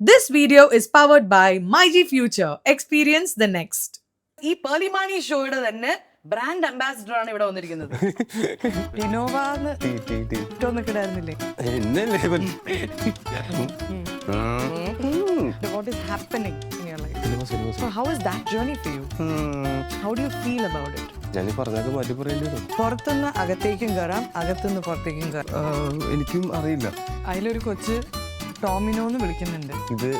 This video is powered by MyG Future. Experience the next. ഈ പേളിമാണി ഷോയുടെ തന്നെ brand ambassador ആണ് ഇവിടെ വന്നിരിക്കുന്നത്. ടിനോവാന്ന് ഇട്ടൊന്നൊക്കെ ഇടായിരുന്നില്ലേ? What is happening in your life? So how is that journey for you? How do you feel about it? ഞാൻ പറഞ്ഞാൽ മാറ്റി പറയേണ്ടി വരും. പുറത്തുനിന്ന് അകത്തേക്കും കയറാം, അകത്തുനിന്ന് പുറത്തേക്കും കയറാം. എനിക്കും അറിയില്ല. അതിലൊരു കൊച്ച് ടോമിനോ എന്ന് വിളിക്കുന്നുണ്ട്. ഇത്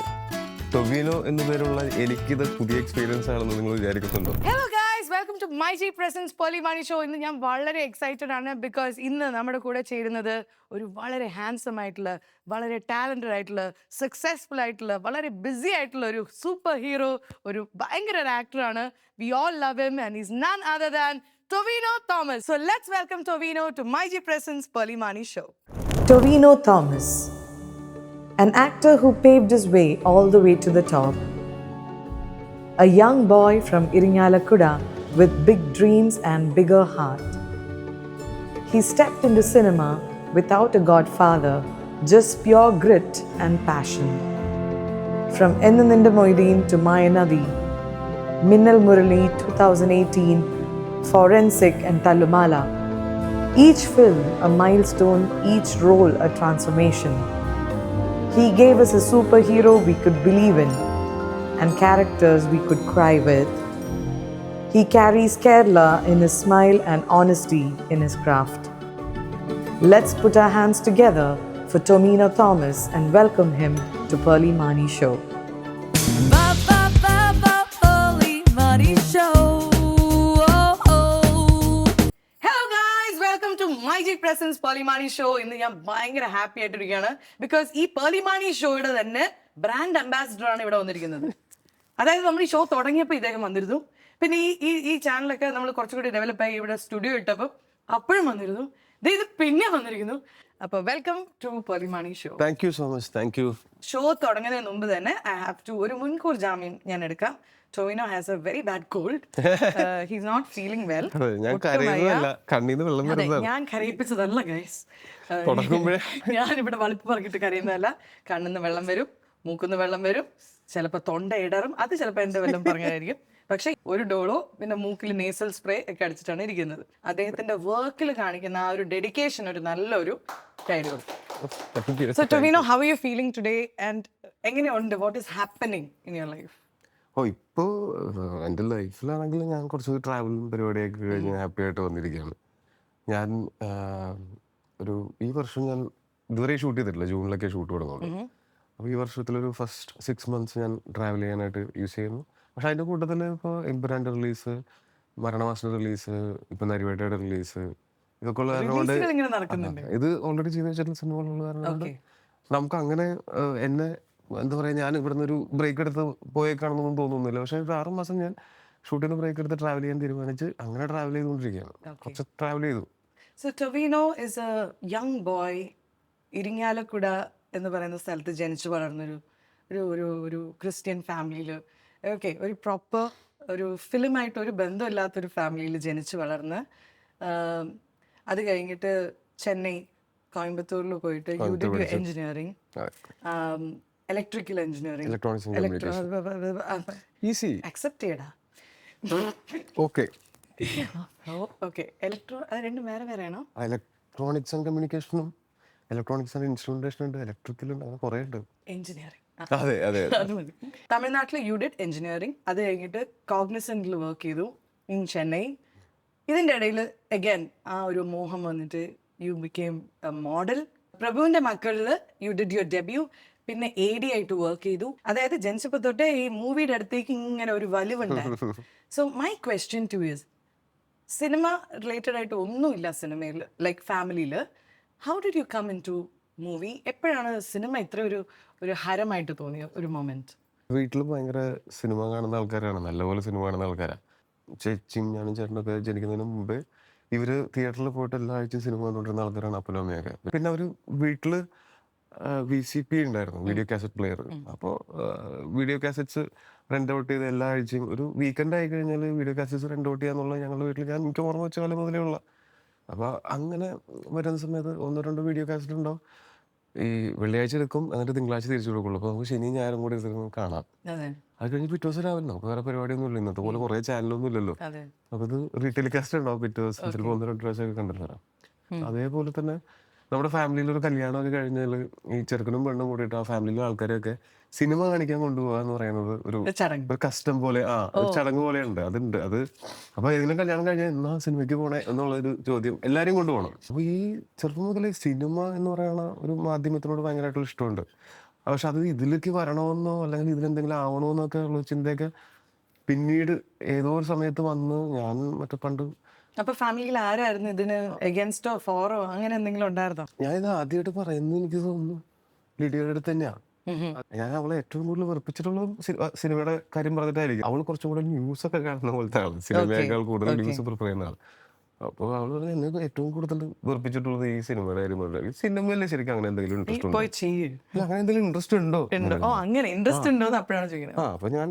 ടൊവിനോ എന്ന പേരുള്ള എനിക്കിത് പുതിയ എക്സ്പീരിയൻസ് ആണെന്ന് നിങ്ങൾ വിചാരിക്കുന്നുണ്ടോ? Hello guys, welcome to my G presents Pearle Maaney show. ഇന്ന് ഞാൻ വളരെ എക്സൈറ്റഡ് ആണ് ബിക്കോസ് ഇന്ന് നമ്മുടെ കൂടെ ചേരുന്നത് ഒരു വളരെ ഹാൻസം ആയിട്ടുള്ള, വളരെ ടാലന്റഡ് ആയിട്ടുള്ള, സക്സസ്ഫുൾ ആയിട്ടുള്ള, വളരെ ബിസി ആയിട്ടുള്ള ഒരു സൂപ്പർ ഹീറോ, ഒരു ഭയങ്കര ഒരു ആക്ടറാണ്. We all love him and is none other than Tovino Thomas. So let's welcome Tovino to my G presents Pearle Maaney show. Tovino Thomas, an actor who paved his way all the way to the top. A young boy from Irinalakuda with big dreams and bigger heart. He stepped into cinema without a godfather, just pure grit and passion. From Ennaninda Moideen to Mayanadi, Minnal Murali 2018, Forensic and Tallumala. Each film a milestone, each role a transformation. He gave us a superhero we could believe in and characters we could cry with. He carries Kerala in his smile and honesty in his craft. Let's put our hands together for Tovino Thomas and welcome him to Pearly Show. My G presents Pearle Maaney show. ഇന്ന് ഞാൻ ഭയങ്കര happy ആയിട്ടിരിക്കുകയാണ് because ഈ പേളിമാണി ഷോയുടെ തന്നെ brand ambassador ആണ് ഇവിടെ വന്നിരിക്കുന്നത്. അതായത് നമ്മൾ ഈ ഷോ തുടങ്ങിയപ്പോൾ ഇദ്ദേഹം വന്നിരുന്നു. പിന്നെ ഈ ചാനലൊക്കെ നമ്മൾ കുറച്ചുകൂടി ഡെവലപ്പായി ഇവിടെ സ്റ്റുഡിയോ ഇട്ടപ്പോൾ അപ്പോഴും വന്നിരുന്നു. ഇത് പിന്നെ വന്നിരിക്കുന്നു. അപ്പോൾ welcome to Pearle Maaney show. Thank you so much. Thank you. Show തുടങ്ങുന്നതിന് മുമ്പ് തന്നെ ഐ ഹാവ് ടു ഒരു മുൻകൂർ ജാമ്യം ഞാൻ എടുക്കാം. Tovino has a very bad cold. He's not feeling well. ഞാൻ കരയുന്നതല്ല, കണ്ണീന്ന് വെള്ളം വരുന്നതാണ്. ഞാൻ കരയിപ്പിച്ചതല്ല ഗൈസ്. ഞാൻ ഇവിടെ വളിപ്പ് പറഞ്ഞിട്ട് കരയുന്നതല്ല. കണ്ണിന്ന് വെള്ളം വരും, മൂക്കുന്ന് വെള്ളം വരും, ചിലപ്പോൾ തൊണ്ട ഇടറും. അത് ചിലപ്പോൾ എൻ്റെ വെള്ളം പറഞ്ഞതായിരിക്കും. പക്ഷെ ഒരു ഡോളോ പിന്നെ മൂക്കിൽ നേസൽ സ്പ്രേ ഒക്കെ അടിച്ചിട്ടാണ് ഇരിക്കുന്നത്. അദ്ദേഹത്തിന്റെ വർക്കിൽ കാണിക്കുന്ന ആ ഒരു ഡെഡിക്കേഷൻ ഒരു നല്ലൊരു കാര്യം. So Tovino, how are you feeling today and എങ്ങനെയുണ്ട്? What is happening in your life? ഇപ്പോൾ എൻ്റെ ലൈഫിലാണെങ്കിൽ ഞാൻ കുറച്ച് ട്രാവലും പരിപാടിയൊക്കെ കഴിഞ്ഞ് ഹാപ്പി ആയിട്ട് വന്നിരിക്കുകയാണ്. ഞാൻ ഈ വർഷം ഞാൻ ഇതുവരെ ഷൂട്ട് ചെയ്തിട്ടില്ല. ജൂണിലൊക്കെ ഷൂട്ട് തുടങ്ങുള്ളൂ. അപ്പോൾ ഈ വർഷത്തിലൊരു ഫസ്റ്റ് 6 months ഞാൻ ട്രാവൽ ചെയ്യാനായിട്ട് യൂസ് ചെയ്യുന്നു. പക്ഷെ അതിൻ്റെ കൂട്ടത്തിൽ ഇപ്പോൾ എംപുരാൻ്റെ റിലീസ്, മരണമാസയുടെ റിലീസ്, ഇപ്പം നരിവേട്ടയുടെ റിലീസ്, ഇതൊക്കെ ഉള്ള കാരണം ഇത് ഓൾറെഡി ചെയ്ത് വെച്ചിട്ടുള്ള സിനിമകളുള്ള കാരണം നമുക്ക് അങ്ങനെ എന്നെ എന്താ പറയുക, ഞാൻ ഇവിടുന്ന് ഒരു ബ്രേക്ക് എടുത്ത് പോയേക്കാണെന്നൊന്നും തോന്നുന്നില്ല. പക്ഷേ ഒരു 6 മാസം ഞാൻ ഷൂട്ടിന് ബ്രേക്ക് എടുത്ത് ട്രാവൽ ചെയ്യാൻ തീരുമാനിച്ച് അങ്ങനെ ട്രാവൽ ചെയ്തുകൊണ്ടിരിക്കുകയാണ്. കുറച്ച് ട്രാവൽ ചെയ്തു. So Tovino is A young boy. Irinjalakuda എന്ന് പറയുന്ന സ്ഥലത്ത് ജനിച്ചു വളർന്നൊരു ഒരു ഒരു ഒരു ക്രിസ്ത്യൻ ഫാമിലിയിൽ, ഓക്കെ, ഒരു പ്രോപ്പർ ഒരു ഫിലിമായിട്ട് ഒരു ബന്ധമില്ലാത്തൊരു ഫാമിലിയിൽ ജനിച്ചു വളർന്ന് അത് കഴിഞ്ഞിട്ട് ചെന്നൈ, കോയമ്പത്തൂരിൽ പോയിട്ട് you did engineering, electrical engineering, accept ചെയ്യടാ. ഓക്കെ, അത് രണ്ടും വേറെ വേറെയാണോ? ഇലക്ട്രോണിക്സ് ആൻഡ് കമ്മ്യൂണിക്കേഷനും ഇലക്ട്രോണിക്സ് ആൻഡ് ഇൻസ്ട്രുമെന്റേഷൻ ഉണ്ട്, ഇലക്ട്രിക്കലുണ്ട്, അങ്ങനെ കുറേ ഉണ്ട്. എഞ്ചിനീയറിംഗ്. അതെ അതെ. തമിഴ്നാട്ടിൽ യു ഡിഡ് എഞ്ചിനീയറിംഗ്. അത് കഴിഞ്ഞിട്ട് കോഗ്നിസന്റിൽ വർക്ക് ചെയ്തു ഇൻ ചെന്നൈ. ഇതിൻ്റെ ഇടയിൽ അഗൈൻ ആ ഒരു മോഹം വന്നിട്ട് യു ബിക്കെയിം എ മോഡൽ. പ്രഭുവിൻ്റെ മക്കളിൽ യു ഡിഡ് യുവർ ഡെബ്യൂ. പിന്നെ AD ആയിട്ട് വർക്ക് ചെയ്തു. അതായത് ജനിച്ചപ്പോൾ തൊട്ടേ ഈ മൂവിയുടെ അടുത്തേക്ക് ഇങ്ങനെ ഒരു വലിവുണ്ടായിരുന്നു. So my question to you, cinema related ആയിട്ട് ഒന്നുമില്ല സിനിമയിൽ, ലൈക്ക് ഫാമിലിയിൽ. How did you come into movie? എപ്പോഴാണ് സിനിമ ഇത്ര ഒരു ഹരമായിട്ട് തോന്നിയ ഒരു മൊമെന്റ്? വീട്ടിൽ ഭയങ്കര സിനിമ കാണുന്ന ആൾക്കാരാണ്, നല്ലപോലെ സിനിമ കാണുന്ന ആൾക്കാരാണ്. ചേച്ചിയും ഞാനും ചേട്ടനൊക്കെ ജനിക്കുന്നതിന് മുമ്പേ ഇവര് തിയേറ്ററിൽ പോയിട്ട് എല്ലാ ആഴ്ചയും സിനിമ കണ്ടുകൊണ്ടിരുന്ന ആൾക്കാരാണ് അപ്പനും അമ്മയൊക്കെ. പിന്നെ അവർ വീട്ടിൽ VCP ഉണ്ടായിരുന്നു, വീഡിയോ കാസറ്റ് പ്ലെയർ. അപ്പോൾ വീഡിയോ കാസറ്റ്സ് റെൻ്റ് ഔട്ട് ചെയ്ത് എല്ലാ ആഴ്ചയും ഒരു വീക്കെൻഡ് ആയി കഴിഞ്ഞാൽ വീഡിയോ കാസറ്റ്സ് റെൻ്റ് ഔട്ട് ചെയ്യാന്നുള്ള ഞങ്ങളുടെ വീട്ടിൽ ഞാൻ എനിക്ക് ഓർമ്മ വെച്ച കാലം മുതലേ ഉള്ള. അപ്പോൾ അങ്ങനെ വരുന്ന സമയത്ത് 1-2 വീഡിയോ കാസറ്റ് ഉണ്ടാവും. ഈ വെള്ളിയാഴ്ച എടുക്കും, എന്നിട്ട് തിങ്കളാഴ്ച തിരിച്ചു കൊടുക്കുള്ളൂ. അപ്പോൾ നമുക്ക് ശനിയും ഞായറും കൂടി ഇരുന്ന് കാണാം. അതെ അത് കഴിഞ്ഞ് പിറ്റേ ദിവസം രാവിലെ നമുക്ക് വേറെ പരിപാടിയൊന്നും ഇല്ല. ഇന്നത്തെ പോലെ കുറേ ചാനലൊന്നും ഇല്ലല്ലോ. അതെ അപ്പോൾ ഇത് റീടെലികാസ്റ്റ് ഉണ്ടാവും പിറ്റേ ദിവസം, ചിലപ്പോൾ 1-2 പ്രാവശ്യമൊക്കെ കണ്ടിട്ട് വരാം. അതേപോലെ തന്നെ നമ്മുടെ ഫാമിലിയിൽ ഒരു കല്യാണമൊക്കെ കഴിഞ്ഞാൽ ഈ ചെറുക്കനും പെണ്ണും കൂടിയിട്ട് ആ ഫാമിലിയിലെ ആൾക്കാരെയൊക്കെ സിനിമ കാണിക്കാൻ കൊണ്ടുപോകുക എന്ന് പറയുന്നത് ഒരു ചടങ്ങ്. ഒരു കസ്റ്റം പോലെ, ഒരു ചടങ്ങ് പോലെയുണ്ട്. അതുണ്ട്. അത് അപ്പോൾ ഏതെങ്കിലും കല്യാണം കഴിഞ്ഞാൽ എന്നാ സിനിമയ്ക്ക് പോണേ എന്നുള്ളൊരു ചോദ്യം എല്ലാവരും കൊണ്ടുപോകണം. അപ്പോൾ ഈ ചെറുപ്പം മുതലേ സിനിമ എന്ന് പറയുന്ന ഒരു മാധ്യമത്തിനോട് ഭയങ്കരമായിട്ടുള്ള ഇഷ്ടമുണ്ട്. പക്ഷെ അത് ഇതിലേക്ക് വരണമെന്നോ അല്ലെങ്കിൽ ഇതിലെന്തെങ്കിലും ആവണമെന്നൊക്കെ ഉള്ള ചിന്തയൊക്കെ പിന്നീട് ഏതോ ഒരു സമയത്ത് വന്ന് ഞാൻ മറ്റേ പണ്ട് അപ്പൊ ഫാമിലിയിൽ ആരായിരുന്നു ഇതിന് എഗൻസ്റ്റോ ഫോറോ അങ്ങനെ എന്തെങ്കിലും ഉണ്ടായിരുന്നോ? ഞാനിത് ആദ്യമായിട്ട് പറയുന്നത് എനിക്ക് തോന്നുന്നു ലിഡിയയുടെ അടുത്ത് തന്നെയാണ്. ഞാൻ അവളെ ഏറ്റവും കൂടുതൽ വെറുപ്പിച്ചിട്ടുള്ള സിനിമയുടെ കാര്യം പറഞ്ഞിട്ടായിരിക്കും. അവൾ കുറച്ചും കൂടെ ന്യൂസ് ഒക്കെ കാണുന്ന പോലത്തെ ആൾ, സിനിമയേക്കാൾ കൂടുതൽ ന്യൂസ് പ്രിഫർ ചെയ്യുന്ന ആൾ. അപ്പോൾ അവൾ പറഞ്ഞു എന്നെ ഏറ്റവും കൂടുതൽ വെറുപ്പിച്ചിട്ടുള്ളത് ഈ സിനിമയുടെ കാര്യം പറഞ്ഞാൽ സിനിമയിലെ ശരിക്കും അങ്ങനെ എന്തെങ്കിലും ഇൻട്രസ്റ്റ് ഉണ്ടോ, പോയി ചെയ്യ്. അങ്ങനെ എന്തെങ്കിലും ഇൻട്രസ്റ്റ് ഉണ്ടോ? ഓ അങ്ങനെ ഇൻട്രസ്റ്റ് ഉണ്ടോന്ന് അപ്പോഴാണ് ചോദിക്കുന്നത്. അപ്പോൾ ഞാൻ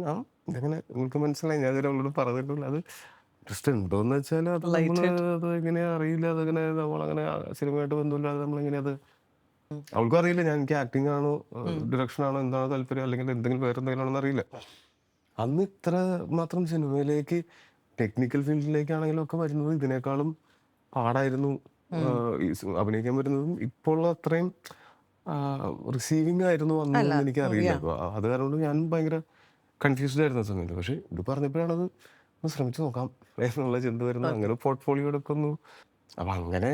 ഇങ്ങനെ നിങ്ങൾക്ക് മനസ്സിലായി, ഞാൻ ഇതിൽ അവളോട് പറഞ്ഞിട്ടുള്ളൂ. അത് ഇൻട്രസ്റ്റ് ഉണ്ടോന്ന് വെച്ചാൽ അത് അത് എങ്ങനെ അറിയില്ല. അതങ്ങനെ നമ്മളങ്ങനെ സിനിമയായിട്ട് ബന്ധമില്ലാതെ നമ്മളെങ്ങനെ അത് അവൾക്കും അറിയില്ല. ഞാൻ എനിക്ക് ആക്ടിങ് ആണോ ഡിറക്ഷൻ ആണോ എന്താണോ താല്പര്യം, അല്ലെങ്കിൽ എന്തെങ്കിലും വേറെ എന്തെങ്കിലും ആണെന്ന് അറിയില്ല. അന്ന് ഇത്ര മാത്രം സിനിമയിലേക്ക് ടെക്നിക്കൽ ഫീൽഡിലേക്കാണെങ്കിലും ഒക്കെ വരുന്നത് ഇതിനേക്കാളും പാടായിരുന്നു അഭിനയിക്കാൻ പറ്റുന്നതും. ഇപ്പോൾ അത്രയും റിസീവിങ് ആയിരുന്നു അന്ന് എനിക്ക് അറിയില്ല. അത് കാരണം ഞാൻ ഭയങ്കര കൺഫ്യൂസ്ഡ് ആയിരുന്ന സമയത്ത്. പക്ഷെ ഇത് പറഞ്ഞപ്പോഴാണത് ശ്രമിച്ചു നോക്കാം എന്നുള്ള ചിന്ത വരുന്നത്. അങ്ങനെ പോർട്ട്ഫോളിയോ എടുക്കുന്നു. അപ്പം അങ്ങനെ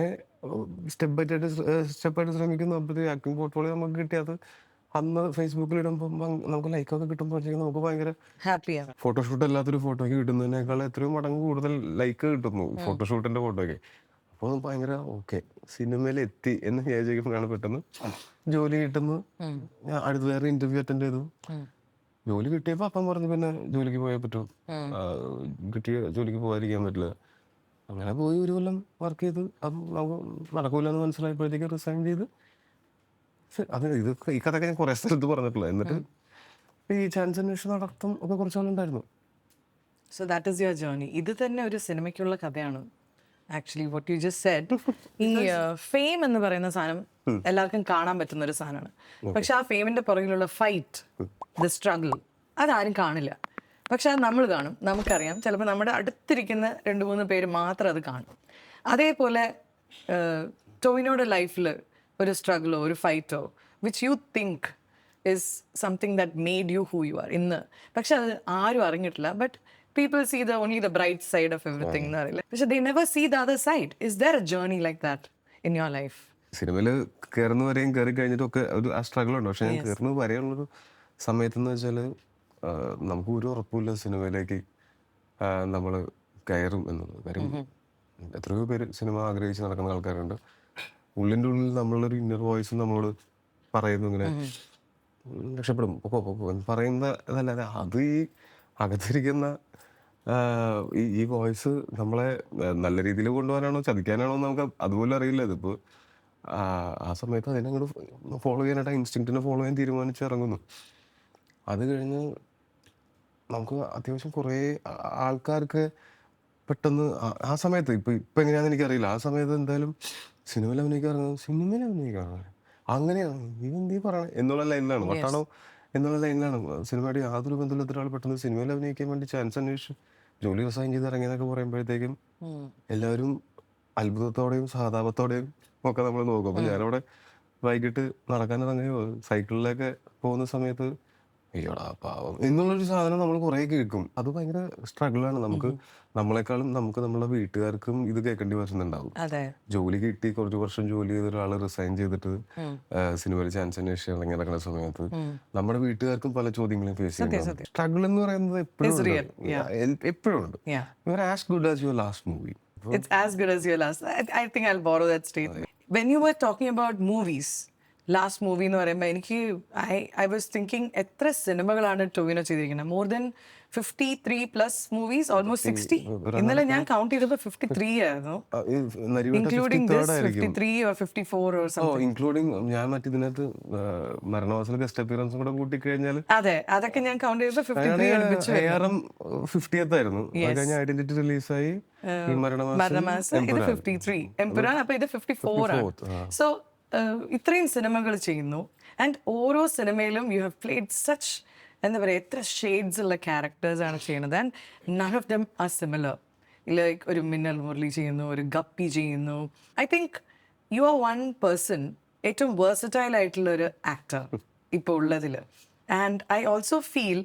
സ്റ്റെപ്പായിട്ട് ശ്രമിക്കുന്നു. അപ്പോഴത്തേക്ക് ആക്ടിങ് പോർട്ട്ഫോളിയോ നമുക്ക് കിട്ടിയത് അന്ന് ഫേസ്ബുക്കിൽ ഇടുമ്പോൾ നമുക്ക് ലൈക്കൊക്കെ കിട്ടുമ്പോഴത്തേക്കും നമുക്ക് ഭയങ്കര ഹാപ്പിയാണ്. ഫോട്ടോഷൂട്ട് അല്ലാത്തൊരു ഫോട്ടോയ്ക്ക് കിട്ടുന്നതിനേക്കാൾ എത്രയോ മടങ്ങ് കൂടുതൽ ലൈക്ക് കിട്ടുന്നു ഫോട്ടോഷൂട്ടിൻ്റെ ഫോട്ടോയ്ക്ക്. അപ്പോൾ ഭയങ്കര ഓക്കെ സിനിമയിൽ എത്തി എന്ന് വിചാരിക്കുമ്പോഴാണ് പെട്ടെന്ന് ജോലി കിട്ടുന്നു. ഞാൻ അടുത്ത് വേറെ ഇൻ്റർവ്യൂ അറ്റൻഡ് ചെയ്തു. ജോലി കിട്ടിയപ്പോൾ അപ്പം പറഞ്ഞു പിന്നെ ജോലിക്ക് പോയാൽ പറ്റും, കിട്ടിയ ജോലിക്ക് പോകാതിരിക്കാൻ പറ്റില്ല. അങ്ങനെ പോയി 1 കൊല്ലം വർക്ക് ചെയ്ത് അത് നമുക്ക് നടക്കൂല എന്ന് മനസ്സിലായപ്പോഴത്തേക്ക് റിസൈൻ ചെയ്ത്. അത് ഇത് ഈ കഥയൊക്കെ ഞാൻ കുറേ സ്ഥലത്ത് പറഞ്ഞിട്ടുള്ള. എന്നിട്ട് ഈ ചാൻസ് അന്വേഷണം നടത്തും ഒക്കെ കുറച്ചാളുണ്ടായിരുന്നു. So that is your journey. ഇത് തന്നെ ഒരു സിനിമയ്ക്കുള്ള കഥയാണ് actually what you just said. ഈ ഫെയിം എന്ന് പറയുന്ന സാധനം എല്ലാവർക്കും കാണാൻ പറ്റുന്ന ഒരു സാധനമാണ്. പക്ഷെ ആ ഫെയിമിന്റെ പുറകിലുള്ള ഫൈറ്റ്, ദ സ്ട്രഗിൾ, അതാരും കാണില്ല. പക്ഷെ അത് നമ്മൾ കാണും, നമുക്കറിയാം. ചിലപ്പോൾ നമ്മുടെ അടുത്തിരിക്കുന്ന 2-3 പേര് മാത്രം അത് കാണും. അതേപോലെ ടോവിനോയുടെ ലൈഫിൽ ഒരു സ്ട്രഗിളോ ഒരു phyto which you think is something that made U who you are ഇന്ന്. പക്ഷെ അത് ആരും അറിഞ്ഞിട്ടില്ല. But people see only the bright side of everything എന്ന് പറയില്ല. പക്ഷെ they never see the other side. Is there a journey like that in your life? സിനിമയിൽ കയറുന്ന വരെയും കയറി കഴിഞ്ഞിട്ടൊക്കെ ഒരു ആ സ്ട്രഗിൾ ഉണ്ട്. പക്ഷെ ഞാൻ കയറുന്നത് വരെയുള്ളൊരു സമയത്തെന്ന് വെച്ചാൽ നമുക്ക് ഒരു ഉറപ്പില്ല സിനിമയിലേക്ക് നമ്മൾ കയറും എന്നുള്ളത്. കാര്യം എത്രയോ പേര് സിനിമ ആഗ്രഹിച്ച് നടക്കുന്ന ആൾക്കാരുണ്ട്. ഉള്ളിൻ്റെ ഉള്ളിൽ നമ്മളൊരു ഇന്നർ വോയിസ് നമ്മളോട് പറയുന്നു ഇങ്ങനെ രക്ഷപ്പെടും പറയുന്നതല്ലാതെ അത് ഈ അകത്തിരിക്കുന്ന ഈ വോയിസ് നമ്മളെ നല്ല രീതിയിൽ കൊണ്ടുപോകാനാണോ ചതിക്കാനാണോ നമുക്ക് അതുപോലെ അറിയില്ല. ഇതിപ്പോൾ ആ സമയത്ത് അതിനങ്ങോട്ട് ഫോളോ ചെയ്യാനായിട്ട് ഇൻസ്റ്റിങ്ക്റ്റിനെ ഫോളോ ചെയ്യാൻ തീരുമാനിച്ച് ഇറങ്ങുന്നു. അത് കഴിഞ്ഞ് നമുക്ക് അത്യാവശ്യം കുറേ ആൾക്കാർക്ക് പെട്ടെന്ന് ആ സമയത്ത് ഇപ്പം എങ്ങനെയാണെന്ന് എനിക്കറിയില്ല. ആ സമയത്ത് എന്തായാലും സിനിമയിൽ അഭിനയിക്കാറുണ്ട് അങ്ങനെയാണ് നീ പറയണേ എന്നുള്ള ലൈനിലാണ് വട്ടാണോ എന്നുള്ള ലൈനിലാണ്. സിനിമയുടെ യാതൊരു ബന്ധമില്ലാത്ത ഒരാൾ പെട്ടെന്ന് സിനിമയിൽ അഭിനയിക്കാൻ വേണ്ടി ചാൻസ് അന്വേഷിച്ച് ജോലി റിസൈൻ ചെയ്ത് ഇറങ്ങിയെന്നൊക്കെ പറയുമ്പോഴത്തേക്കും എല്ലാവരും അത്ഭുതത്തോടെയും സഹതാപത്തോടെയും ഒക്കെ നമ്മൾ നോക്കും. അപ്പം ഞാനവിടെ വൈകിട്ട് നടക്കാനിറങ്ങുകയോ സൈക്കിളിലൊക്കെ പോകുന്ന സമയത്ത് അയ്യോടാ പാവം എന്നുള്ളൊരു സാധനം നമ്മൾ കുറേ കേൾക്കും. അത് ഭയങ്കര സ്ട്രഗിളാണ്. നമ്മളെക്കാളും നമുക്ക് നമ്മളെ വീട്ടുകാർക്കും ഇത് കേൾക്കേണ്ടി വരുന്നുണ്ടാവും. ജോലി കിട്ടി കുറച്ച് വർഷം ജോലി ചെയ്ത ഒരാൾ റിസൈൻ ചെയ്തിട്ട് സിനിമയിൽ ചാൻസ് അന്വേഷിച്ച് ഇറങ്ങി നടക്കുന്ന സമയത്ത് നമ്മുടെ വീട്ടുകാർക്കും പല ചോദ്യങ്ങളും ഫേസ് ചെയ്യുന്നുണ്ട്. സ്ട്രഗിൾ എന്ന് പറയുന്നത് എപ്പോഴും ഉണ്ട്. You are as good as your last movie. It's as good as your last. I think I'll borrow that statement. When you were talking about movies, last movie എന്ന് പറയുമ്പോൾ എനിക്ക് ഐ വാസ് തിങ്കിങ് എത്ര സിനിമകളാണ് ടൊവിനോ ചെയ്തിരിക്കുന്നത്. More than 53+ movies, almost 60. ഇന്നലെ ഞാൻ count ചെയ്തപ്പോൾ 53 ആയിരുന്നു, including this 53 or 54 or something. Including ഞാൻ മറ്റേതിനകത്ത് മരണവാസൽ ഗസ്റ്റ് അപ്പിയറൻസും കൂടെ കൂട്ടിക്കഴിഞ്ഞാൽ അതെ അതൊക്കെ ഞാൻ കൗണ്ട് ചെയ്തപ്പോൾ 53 അടുപ്പിച്ചു. 50th ആയിരുന്നു. അത് കഴിഞ്ഞ ഐഡന്റിറ്റി റിലീസായി മരണമാസം, ഇത് 53 എംപുരാൻ, അപ്പൊ ഇത് 54 ആണ്. സോ ഇത്രയും സിനിമകൾ ചെയ്യുന്നു ആൻഡ് ഓരോ സിനിമയിലും യു ഹാവ് പ്ലേഡ് സച്ച് എന്താ പറയുക എത്ര ഷെയ്ഡ്സ് ഉള്ള ക്യാരക്ടേഴ്സാണ് ചെയ്യുന്നത് and none of them are similar. Like ഒരു മിന്നൽ മുരളി ചെയ്യുന്നു, ഒരു ഗപ്പി ചെയ്യുന്നു. I think you are one person ഏറ്റവും വേഴ്സറ്റൈൽ ആയിട്ടുള്ള ഒരു ആക്ടർ ഇപ്പോൾ ഉള്ളതിൽ. ആൻഡ് ഐ ഓൾസോ ഫീൽ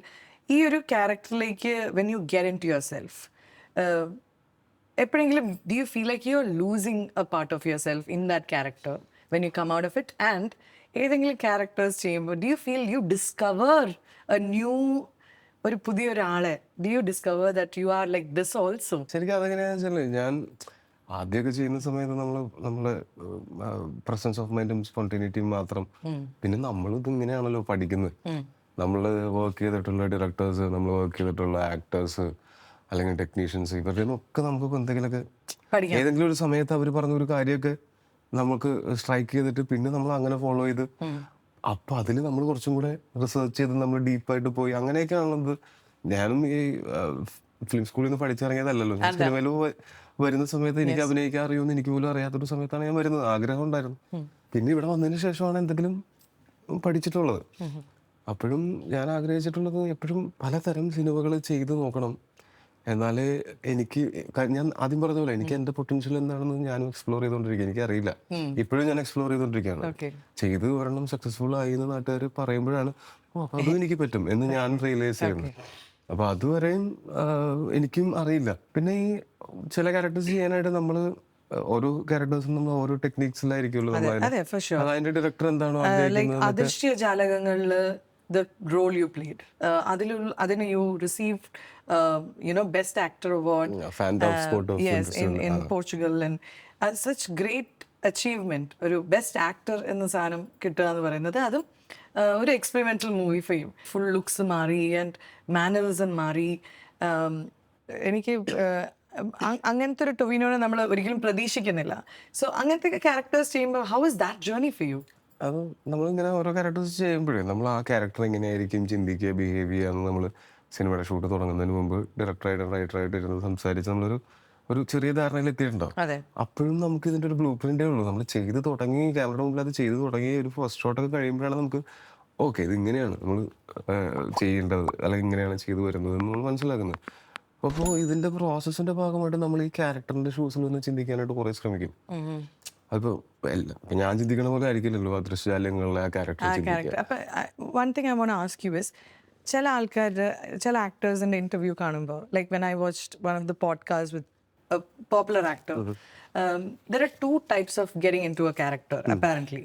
ഈ ഒരു ക്യാരക്ടറിലേക്ക് when you get into yourself എപ്പോഴെങ്കിലും do you feel like you are losing a part of yourself in that character when you come out of it? And ഏതെങ്കിലും characters ചെയ്യുമ്പോൾ do you feel you discover a new ഒരു പുതിയൊരാളെ? Do you discover that you are like this also? ശരിക്കും അതെങ്ങനെയാണെന്ന് വെച്ചാൽ ഞാൻ ആദ്യമൊക്കെ ചെയ്യുന്ന സമയത്ത് നമ്മളെ പ്രസൻസ് ഓഫ് മൈൻഡും സ്പോണ്ടേനിറ്റിയും മാത്രം. പിന്നെ നമ്മളിത് ഇങ്ങനെയാണല്ലോ പഠിക്കുന്നത്. നമ്മൾ വർക്ക് ചെയ്തിട്ടുള്ള ഡയറക്ടേഴ്സ്, നമ്മൾ വർക്ക് ചെയ്തിട്ടുള്ള ആക്ടേഴ്സ് അല്ലെങ്കിൽ ടെക്നീഷ്യൻസ്, ഇവരുടെ ഒക്കെ നമുക്ക് എന്തെങ്കിലുമൊക്കെ ഏതെങ്കിലും ഒരു സമയത്ത് അവർ പറഞ്ഞ ഒരു കാര്യമൊക്കെ നമുക്ക് സ്ട്രൈക്ക് ചെയ്തിട്ട് പിന്നെ നമ്മൾ അങ്ങനെ ഫോളോ ചെയ്ത് അപ്പൊ അതിൽ നമ്മൾ കുറച്ചും കൂടെ റിസർച്ച് ചെയ്ത് നമ്മൾ ഡീപ്പായിട്ട് പോയി അങ്ങനെയൊക്കെയാണുള്ളത്. ഞാനും ഈ ഫിലിം സ്കൂളിൽ നിന്ന് പഠിച്ചിറങ്ങിയതല്ലല്ലോ. സിനിമയിൽ വരുന്ന സമയത്ത് എനിക്ക് അഭിനയിക്കാൻ അറിയുമെന്ന് എനിക്ക് പോലും അറിയാത്തൊരു സമയത്താണ് ഞാൻ വരുന്നത്. ആഗ്രഹം ഉണ്ടായിരുന്നു. പിന്നെ ഇവിടെ വന്നതിന് ശേഷമാണ് എന്തെങ്കിലും പഠിച്ചിട്ടുള്ളത്. അപ്പോഴും ഞാൻ ആഗ്രഹിച്ചിട്ടുള്ളത് എപ്പോഴും പലതരം സിനിമകൾ ചെയ്ത് നോക്കണം. എന്നാലേ എനിക്ക് ഞാൻ ആദ്യം പറഞ്ഞ പോലെ എനിക്ക് എന്റെ പൊട്ടൻഷ്യൽ എന്താണെന്ന് ഞാനും എക്സ്പ്ലോർ ചെയ്തുകൊണ്ടിരിക്കുക. എനിക്കറിയില്ല, ഇപ്പോഴും ഞാൻ എക്സ്പ്ലോർ ചെയ്തുകൊണ്ടിരിക്കുകയാണ്. ചെയ്ത് ഒരെണ്ണം സക്സസ്ഫുൾ ആയി എന്ന് നാട്ടുകാർ പറയുമ്പോഴാണ് അപ്പൊ അതും എനിക്ക് പറ്റും എന്ന് ഞാൻ റിയലൈസ് ചെയ്യുന്നത്. അപ്പൊ അതുവരെയും എനിക്കും അറിയില്ല. പിന്നെ ഈ ചില ക്യാരക്ടേഴ്സ് ചെയ്യാനായിട്ട് നമ്മള് ഓരോ ക്യാരക്ടേഴ്സും നമ്മൾ ഓരോ ടെക്നിക്സിലായിരിക്കുമല്ലോ. അതിന്റെ ഡയറക്ടർ എന്താണോ അദൃശ്യ ജാലകങ്ങളില് the role you played adinu you received best actor award, Fantastic yes, in Portugal, and such great achievement oru best actor enna saanam kitta ennu parayunnathu adum ഒരു experimental movie for you. Full looks മാറി and mannerism മാറി. എനിക്ക് അങ്ങനത്തെ ഒരു ടൊവിനോനെ നമ്മൾ ഒരിക്കലും പ്രതീക്ഷിക്കുന്നില്ല. So അങ്ങനത്തെ ക്യാരക്ടേഴ്സ് ചെയ്യുമ്പോൾ how is that journey for you? അത് നമ്മളിങ്ങനെ ഓരോ ക്യാരക്ടേഴ്സ് ചെയ്യുമ്പോഴേ നമ്മൾ ആ ക്യാരക്ടർ എങ്ങനെയായിരിക്കും ചിന്തിക്കുക, ബിഹേവ് ചെയ്യുക എന്ന് നമ്മൾ സിനിമയുടെ ഷൂട്ട് തുടങ്ങുന്നതിന് മുമ്പ് ഡയറക്ടറായിട്ട് റൈറ്ററായിട്ട് ഇരുന്ന് സംസാരിച്ച് നമ്മളൊരു ചെറിയ ധാരണയിൽ എത്തിയിട്ടുണ്ടാവും. അപ്പോഴും നമുക്ക് ഇതിൻ്റെ ഒരു ബ്ലൂ പ്രിന്റേ ഉള്ളൂ. നമ്മൾ ചെയ്ത് തുടങ്ങി ക്യാമറയുടെ മുമ്പിൽ അത് ചെയ്ത് തുടങ്ങി ഒരു ഫസ്റ്റ് ഷോട്ടൊക്കെ കഴിയുമ്പോഴാണ് നമുക്ക് ഓക്കെ ഇത് ഇങ്ങനെയാണ് നമ്മൾ ചെയ്യേണ്ടത് അല്ലെങ്കിൽ ഇങ്ങനെയാണ് ചെയ്തു വരുന്നത് എന്ന് നമ്മൾ മനസ്സിലാക്കുന്നത്. അപ്പോൾ ഇതിൻ്റെ പ്രോസസ്സിൻ്റെ ഭാഗമായിട്ട് നമ്മൾ ഈ ക്യാരക്ടറിൻ്റെ ഷൂസിൽ ഒന്ന് ചിന്തിക്കാനായിട്ട് കുറേ ശ്രമിക്കും. അതിപ്പോൾ ഞാൻ ചിന്തിക്കണ പോലെ ആയിരിക്കില്ലല്ലോ അദൃശ്യജാലങ്ങളിലെ ആ ക്യാരക്ടർ. അപ്പം one thing I want to ask you is, ചില ആൾക്കാരുടെ ചില ആക്ടേഴ്സിൻ്റെ ഇൻ്റർവ്യൂ കാണുമ്പോൾ like when I watched one of the podcast with a popular actor, there are two types of getting into a character apparently.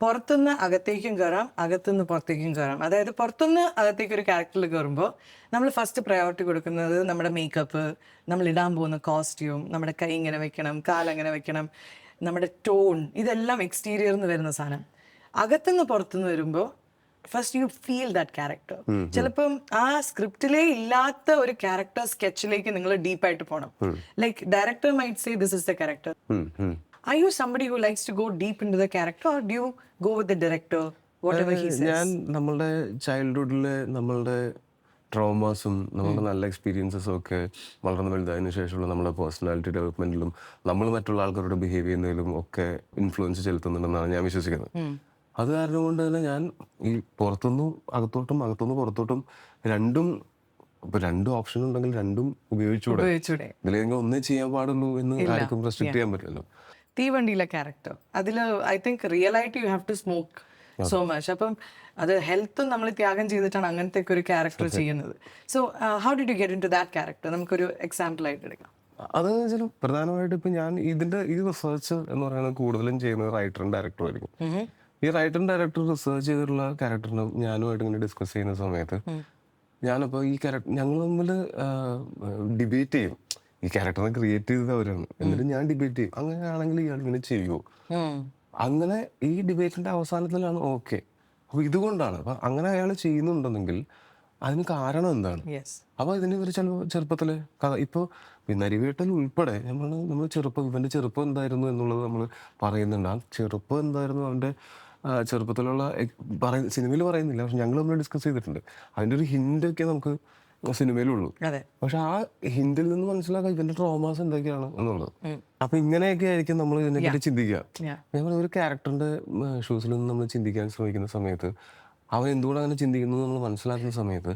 പുറത്തുനിന്ന് അകത്തേക്കും കയറാം, അകത്തുനിന്ന് പുറത്തേക്കും കയറാം. അതായത് പുറത്തുനിന്ന് അകത്തേക്ക് ഒരു ക്യാരക്ടറിൽ കയറുമ്പോൾ നമ്മൾ ഫസ്റ്റ് പ്രയോറിറ്റി കൊടുക്കുന്നത് നമ്മുടെ മേക്കപ്പ്, നമ്മൾ ഇടാൻ പോകുന്ന കോസ്റ്റ്യൂം, നമ്മുടെ കൈ ഇങ്ങനെ വെക്കണം, കാലെങ്ങനെ വെക്കണം, നമ്മുടെ ടോൺ, ഇതെല്ലാം എക്സ്റ്റീരിയറിൽ നിന്ന് വരുന്ന സാധനം. അകത്തുനിന്ന് പുറത്തുനിന്ന് വരുമ്പോൾ first you feel that character. ചിലപ്പം ആ സ്ക്രിപ്റ്റിലേ ഇല്ലാത്ത ഒരു ക്യാരക്ടർ സ്കെച്ചിലേക്ക് നിങ്ങൾ ഡീപ്പായിട്ട് പോകണം. Like director might say this is the character. Are you somebody who likes to go deep into the character, or do you go with the director, whatever he says? ഞാൻ നമ്മളുടെ ചൈൽഡ്ഹുഡിലെ നമ്മളുടെ ട്രോമാസും നമ്മളുടെ നല്ല എക്സ്പീരിയൻസസും ഒക്കെ വളർന്നു വലുതായതിനു ശേഷമുള്ള നമ്മുടെ പേഴ്സണാലിറ്റി ഡെവലപ്മെന്റിലും നമ്മൾ മറ്റുള്ള ആൾക്കാരോട് ബിഹേവ് ചെയ്യുന്നതിലും ഒക്കെ ഇൻഫ്ലുവൻസ് ചെലുത്തുന്നുണ്ടെന്നാണ് ഞാൻ വിശ്വസിക്കുന്നത്. അത് കാരണം കൊണ്ട് തന്നെ ഞാൻ ഈ പുറത്തുനിന്നും അകത്തോട്ടും അകത്തുനിന്ന് പുറത്തോട്ടും രണ്ടും ഇപ്പൊ രണ്ട് ഓപ്ഷൻ ഉണ്ടെങ്കിൽ രണ്ടും ഉപയോഗിച്ചൂടെ. ഇതിലെങ്കിൽ ഒന്നേ ചെയ്യാൻ പാടുള്ളൂ എന്ന് ആർക്കും റെസ്ട്രിക്ട് ചെയ്യാൻ പറ്റില്ലല്ലോ. തീവണ്ടിയിലെ ക്യാരക്ടർ അതിൽ ഐ തിങ്ക് റിയൽ ആയിട്ട് you have to smoke so much. അപ്പം അത് ഹെൽത്തും നമ്മൾ ത്യാഗം ചെയ്തിട്ടാണ് അങ്ങനത്തെ ഒരു ക്യാരക്ടർ ചെയ്യുന്നത്. So how did you get into that character? നമുക്കൊരു എക്സാമ്പിൾ ആയിട്ട് എടുക്കാം. അതെന്ന് വെച്ചാൽ പ്രധാനമായിട്ട് ഇപ്പൊ ഞാൻ ഈ റിസർച്ച് എന്ന് പറയുന്നത് കൂടുതലും ചെയ്യുന്നത് റൈറ്ററും ഡയറക്ടറും ആയിരിക്കും. ഈ റൈറ്ററും ഡയറക്ടറും റിസർച്ച് ചെയ്തിട്ടുള്ള ക്യാരക്ടറിനെ ഞാനുമായിട്ട് ഇങ്ങനെ ഡിസ്കസ് ചെയ്യുന്ന സമയത്ത് ഞാനപ്പോൾ ഈ ക്യാരക്ടർ ഞങ്ങൾ തമ്മിൽ ഡിബേറ്റ് ചെയ്യും. ഈ ക്യാരക്ടറിനെ ക്രിയേറ്റ് ചെയ്തത് അവരാണ്, എന്നിട്ട് ഞാൻ ഡിബേറ്റ് ചെയ്യും. അങ്ങനെയാണെങ്കിൽ ഇയാൾ ഇങ്ങനെ ചെയ്യുമോ? അങ്ങനെ ഈ ഡിബേറ്റിന്റെ അവസാനത്തിലാണ് ഓക്കെ അപ്പൊ ഇതുകൊണ്ടാണ്. അപ്പൊ അങ്ങനെ അയാൾ ചെയ്യുന്നുണ്ടെങ്കിൽ അതിന് കാരണം എന്താണ്? അപ്പൊ ഇതിന് ഒരു ചെറുപ്പത്തില് കഥ ഇപ്പൊ നരിവേട്ടൽ ഉൾപ്പെടെ നമ്മൾ ഇവന്റെ ചെറുപ്പം എന്തായിരുന്നു എന്നുള്ളത് നമ്മൾ പറയുന്നുണ്ട്. ആ ചെറുപ്പം എന്തായിരുന്നു അവന്റെ ചെറുപ്പത്തിലുള്ള സിനിമയിൽ പറയുന്നില്ല, പക്ഷെ ഞങ്ങൾ നമ്മൾ ഡിസ്കസ് ചെയ്തിട്ടുണ്ട്. അതിൻ്റെ ഒരു ഹിൻ്റൊക്കെ നമുക്ക് സിനിമയിലുള്ളൂ. അതെ. പക്ഷെ ആ ഹിന്ദിൽ നിന്ന് മനസ്സിലാക്കാം ഇവന്റെ ട്രോമാസ് എന്തൊക്കെയാണ് എന്നുള്ളത്. അപ്പൊ ഇങ്ങനെയൊക്കെ ആയിരിക്കും നമ്മൾ ഇതിനെപ്പറ്റി ചിന്തിക്കുക. ഞങ്ങൾ ഒരു ക്യാരക്ടറിന്റെ ഷൂസിൽ നിന്ന് നമ്മൾ ചിന്തിക്കാൻ ശ്രമിക്കുന്ന സമയത്ത് അവൻ എന്തുകൊണ്ട് അങ്ങനെ ചിന്തിക്കുന്നു നമ്മൾ മനസ്സിലാക്കുന്ന സമയത്ത്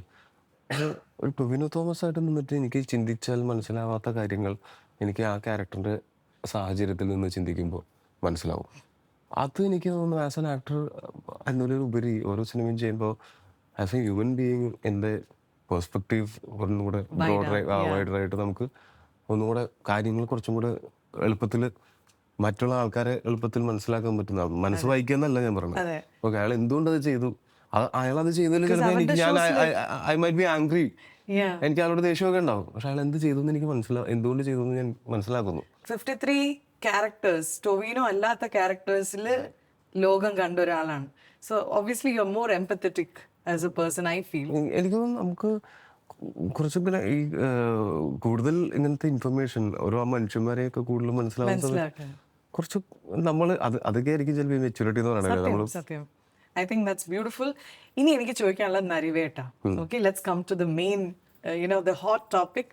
ഒരു ടൊവിനോ തോമസ് ആയിട്ട് നിന്നിട്ട് എനിക്ക് ചിന്തിച്ചാൽ മനസ്സിലാവാത്ത കാര്യങ്ങൾ എനിക്ക് ആ ക്യാരക്ടറിന്റെ സാഹചര്യത്തിൽ നിന്ന് ചിന്തിക്കുമ്പോൾ മനസ്സിലാവും. അത് എനിക്ക് തോന്നുന്നു ആസ് ആൻ ആക്ടർ എന്നതിലുപരി ഓരോ സിനിമയും ചെയ്യുമ്പോൾ ആസ് എ ഹ്യൂമൻ ബീയിങ് എൻ്റെ പെർസ്പെക്റ്റീവ് ഒന്നുകൂടെ വൈഡറായിട്ട് നമുക്ക് ഒന്നുകൂടെ കാര്യങ്ങൾ കുറച്ചും കൂടെ എളുപ്പത്തിൽ മറ്റുള്ള ആൾക്കാരെ എളുപ്പത്തിൽ മനസ്സിലാക്കാൻ പറ്റുന്ന മനസ്സ് വായിക്കുക എന്നല്ല ഞാൻ പറഞ്ഞത്. ഓക്കെ, അയാൾ എന്തുകൊണ്ടത് ചെയ്തു, അയാൾ അത് ചെയ്തതിൽ ചിലപ്പോൾ എനിക്ക് ഐ മൈറ്റ് ബി ആംഗ്രി, എനിക്ക് അയാളോട് ദേഷ്യമൊക്കെ ഉണ്ടാവും. പക്ഷെ അയാൾ എന്ത് ചെയ്തു എന്ന് എനിക്ക് എന്തുകൊണ്ട് ചെയ്തു എന്ന് ഞാൻ മനസ്സിലാക്കുന്നു. 53 ക്യാരക്ടേഴ്സ് ടൊവിനോ അല്ലാത്ത ക്യാരക്ടേഴ്സിൽ ലോകം കണ്ട ഒരാളാണ്. So obviously you are more empathetic as A person I feel. എനിക്ക് തോന്നുന്നു നമുക്ക് കുറച്ചൊക്കെ ഈ കൂടുതൽ ഇങ്ങനത്തെ ഇൻഫർമേഷൻ ഓരോ മനുഷ്യന്മാരെയൊക്കെ കൂടുതൽ മനസ്സിലാവുന്നത് കുറച്ച് നമ്മൾ അതൊക്കെ ആയിരിക്കും ചിലപ്പോൾ മെച്യൂരിറ്റി എന്ന് പറയുന്നത്. നമ്മൾ സത്യം. I think that's beautiful. ഇനി എനിക്ക് ചോദിക്കാനുള്ളത് Narivetta. Okay, let's come to the main, the hot topic.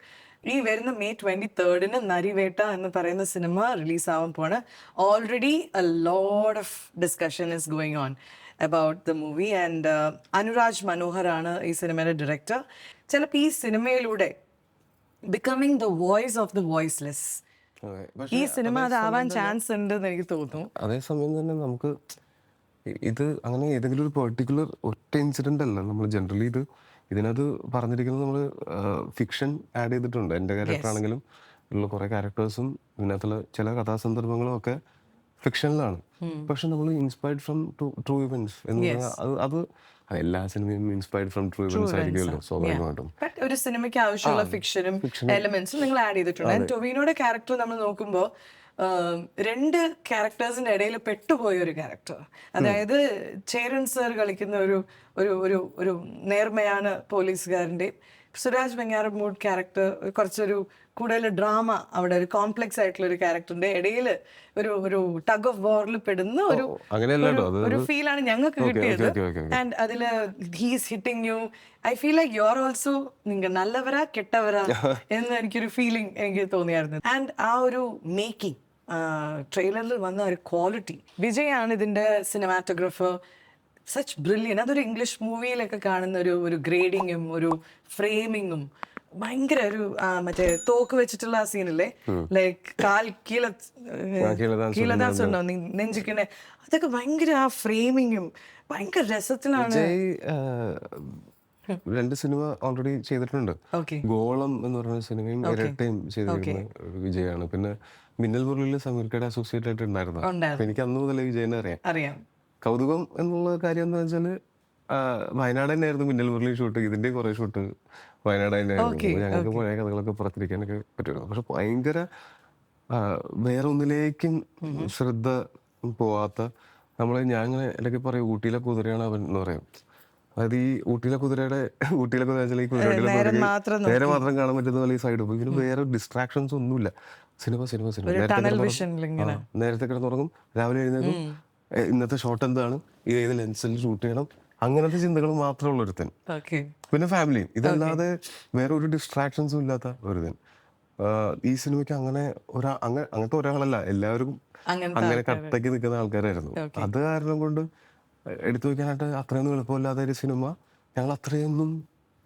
ഈ വരുന്ന May 23rd നരിവേട്ട എന്ന് പറയുന്ന സിനിമ റിലീസ് ആവാൻ പോവാണ്. Already a lot of discussion is going on about the movie and Anuraj Manohar ആണ് ഈ സിനിമയുടെ ഡയറക്ടർ. ചിലപ്പോൾ ഈ സിനിമയിലൂടെ becoming the voice of the voiceless, ഈ സിനിമ അതാവാൻ ചാൻസ് ഉണ്ട് എന്ന് എനിക്ക് തോന്നുന്നു. അതേസമയം തന്നെ നമുക്ക് ഇത് അങ്ങനെ ഏതെങ്കിലും ഒരു പെർട്ടിക്കുലർ ഒറ്റ ഇൻസിഡന്റ് അല്ല. നമ്മൾ ജനറലി ഇതിനകത്ത് പറഞ്ഞിരിക്കുന്നത് നമ്മൾ ഫിക്ഷൻ ആഡ് ചെയ്തിട്ടുണ്ട്. എൻ്റെ ക്യാരക്ടർ ആണെങ്കിലും ഉള്ള കുറേ ക്യാരക്ടേഴ്സും ഇതിനകത്തുള്ള ചില കഥാസന്ദർഭങ്ങളും ഒക്കെ ഫിക്ഷനിലാണ്. പക്ഷെ നമ്മൾ ഇൻസ്പയർഡ് ഫ്രം ട്രൂ ഇവന്റ്സ് എന്ന് പറഞ്ഞാൽ അത് എല്ലാ സിനിമയും ഇൻസ്പയർഡ് ഫ്രം ട്രൂ ഇവന്റ്സ് ആയിരിക്കുമല്ലോ സ്വാഭാവികമായിട്ടും. ഒരു സിനിമയ്ക്ക് ആവശ്യമുള്ള ഫിക്ഷനും എലമെന്റ്സും നിങ്ങൾ ആഡ് ചെയ്തിട്ടുണ്ട്. ടൊവിനോയുടെ ക്യാരക്ടർ നമ്മൾ നോക്കുമ്പോൾ രണ്ട് ക്യാരക്ടേഴ്സിന്റെ ഇടയിൽ പെട്ടുപോയ ഒരു ക്യാരക്ടർ, അതായത് ചേരൻ സർ കളിക്കുന്ന ഒരു ഒരു ഒരു ഒരു നേർമയാണ് പോലീസുകാരൻ്റെയും സുരാജ് വെങ്ങാറമൂഡ് ക്യാരക്ടർ കുറച്ചൊരു കൂടുതൽ ഡ്രാമ, അവിടെ ഒരു കോംപ്ലക്സ് ആയിട്ടുള്ള ഒരു ക്യാരക്ടറിന്റെ ഇടയിൽ ഒരു ഒരു ടഗ് ഓഫ് വാറിൽ പെടുന്ന ഒരു ഫീലാണ് ഞങ്ങൾക്ക് കിട്ടിയത്. ആൻഡ് അതില് he's hitting you, I feel like you are also നിങ്ങൾ നല്ലവരാ കെട്ടവരാ എന്ന് എനിക്കൊരു ഫീലിംഗ് എനിക്ക് തോന്നിയായിരുന്നു. ആൻഡ് ആ ഒരു മേക്കിംഗ് ട്രെയിലറിൽ വന്ന ഒരു ക്വാളിറ്റി, വിജയാണ് ഇതിന്റെ സിനിമാറ്റോഗ്രാഫർ, സച്ച് ബ്രില്യൻ. അതൊരു ഇംഗ്ലീഷ് മൂവിയിലൊക്കെ കാണുന്ന ഒരു ഗ്രേഡിങ്ങും ഒരു ഫ്രെയിമിങ്ങും ഭയങ്കര ഒരു മറ്റേ തോക്ക് വെച്ചിട്ടുള്ള ആ സീനില്ലേ, ലൈക്ക് കാൽ കീലദാസ് ഉണ്ടോ നെഞ്ചിക്കണേ, അതൊക്കെ ഭയങ്കര ആ ഫ്രെയിമിങ്ങും ഭയങ്കര രസത്തിലാണ്. രണ്ട് സിനിമ ഓൾറെഡി ചെയ്തിട്ടുണ്ട്. ഗോളം എന്ന് പറയുന്ന സിനിമയും ഇരട്ടയും ചെയ്തിരിക്കുന്ന വിജയാണ്. പിന്നെ മിന്നൽ മുരളിയിൽ സമീർക്കയുടെ അസോസിയേറ്റ് ആയിട്ട് ഉണ്ടായിരുന്നു. എനിക്ക് അന്ന് മുതലേ വിജയനെ അറിയാം. കൗതുകം എന്നുള്ള കാര്യം എന്താ വെച്ചാല് വയനാട് തന്നെയായിരുന്നു മിന്നൽ മുരളി ഷൂട്ട്, ഇതിന്റെ കുറെ ഷൂട്ട് വയനാട് തന്നെയായിരുന്നു. ഞങ്ങൾക്ക് പഴയ കഥകളൊക്കെ പുറത്തിരിക്കാനൊക്കെ പറ്റുള്ളൂ. പക്ഷെ ഭയങ്കര വേറെ ഒന്നിലേക്കും ശ്രദ്ധ പോവാത്ത ഞാൻ ഇങ്ങനെ ഇടയ്ക്ക് പറയും ഊട്ടിയിലെ കുതിരയാണ് അവൻ എന്ന് പറയും. അതായത് ഈ ഊട്ടിയിലെ കുതിരയുടെ ഈ കുതിരയുടെ നേരെ മാത്രം കാണാൻ പറ്റുന്ന പോലെ ഈ സൈഡ് പോകും. ഇതിന് വേറെ ഡിസ്ട്രാക്ഷൻസ് ഒന്നുമില്ല. സിനിമ നേരത്തെ കിടന്നുറങ്ങും, രാവിലെ എഴുന്നേക്കും, ഇന്നത്തെ ഷോട്ട് എന്താണ്, ഏത് ലെൻസിൽ ഷൂട്ട് ചെയ്യണം, അങ്ങനത്തെ ചിന്തകൾ മാത്രമുള്ള ഒരുത്തൻ. പിന്നെ ഫാമിലിയും, ഇതല്ലാതെ വേറെ ഒരു ഡിസ്ട്രാക്ഷൻസും ഇല്ലാത്ത ഒരുത്തൻ. ഈ സിനിമയ്ക്ക് അങ്ങനത്തെ ഒരാളല്ല, എല്ലാവരും അങ്ങനെ കട്ടയ്ക്ക് നിൽക്കുന്ന ആൾക്കാരായിരുന്നു. അത് കാരണം കൊണ്ട് എടുത്തു വെക്കാനായിട്ട് അത്രയൊന്നും എളുപ്പമില്ലാത്ത ഒരു സിനിമ ഞങ്ങൾ അത്രയൊന്നും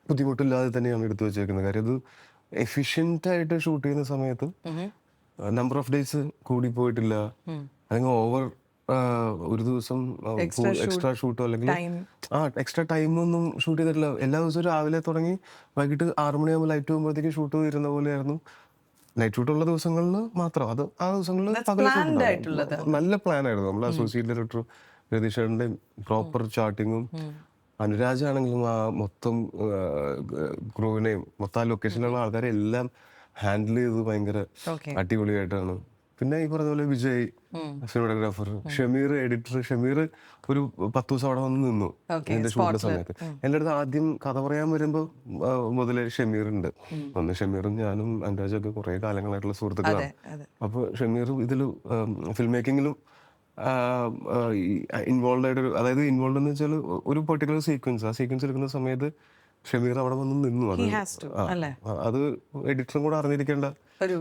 ബുദ്ധിമുട്ടില്ലാതെ തന്നെയാണ് എടുത്തു വെച്ചേക്കുന്നത്. കാര്യം ഇത് എഫിഷ്യന്റ് ആയിട്ട് ഷൂട്ട് ചെയ്യുന്ന സമയത്ത് നമ്പർ ഓഫ് ഡേയ്സ് കൂടി പോയിട്ടില്ല, അല്ലെങ്കിൽ ഓവർ ഒരു ദിവസം എക്സ്ട്രാ ഷൂട്ടോ അല്ലെങ്കിൽ എക്സ്ട്രാ ടൈമൊന്നും ഷൂട്ട് ചെയ്തിട്ടില്ല. എല്ലാ ദിവസവും രാവിലെ തുടങ്ങി വൈകിട്ട് 6 മണിയാകുമ്പോൾ ലൈറ്റ് പോകുമ്പോഴത്തേക്കും ഷൂട്ട് വരുന്ന പോലെയായിരുന്നു. നൈറ്റ് ഷൂട്ടുള്ള ദിവസങ്ങളിൽ മാത്രം, അത് ആ ദിവസങ്ങളിൽ നല്ല പ്ലാൻ ആയിരുന്നു. നമ്മൾ അസോസിയേറ്റ് ഡയറക്ടർ രതീഷേട്ടൻ്റെയും പ്രോപ്പർ ചാർട്ടിങ്ങും അനുരാജ് ആണെങ്കിലും ആ മൊത്തം ക്രൂവിനെയും മൊത്തം ആ ലൊക്കേഷനിലുള്ള ആൾക്കാരെ എല്ലാം ഹാൻഡിൽ ചെയ്ത് ഭയങ്കര അടിപൊളിയായിട്ടാണ്. പിന്നെ ഈ പറഞ്ഞ പോലെ വിജയ് സിനിമാറ്റോഗ്രാഫർ, ഷമീർ എഡിറ്റർ. ഷമീർ ഒരു 10 ദിവസം അവിടെ വന്ന് നിന്നു ഇതിന്റെ ഷൂട്ടിന്റെ സമയത്ത്. എൻ്റെ അടുത്ത് ആദ്യം കഥ പറയാൻ വരുമ്പോൾ മുതലേ ഷമീർ ഉണ്ട്. ഷമീറും ഞാനും അനുരാജൊക്കെ കുറെ കാലങ്ങളായിട്ടുള്ള സുഹൃത്തുക്കളാണ്. അപ്പൊ ഷമീർ ഇതിൽ ഫിലിം മേക്കിങ്ങിലും ഇൻവോൾവ് ആയിട്ട്, അതായത് ഇൻവോൾവ് എന്ന് വെച്ചാൽ ഒരു പെർട്ടിക്കുലർ സീക്വൻസ്, ആ സീക്വൻസ് എടുക്കുന്ന സമയത്ത് ഷമീർ അവിടെ വന്ന് നിന്നു. അത് He has to, അല്ലേ? അത് എഡിറ്ററും കൂടെ അറിഞ്ഞിരിക്കേണ്ട. ഒരു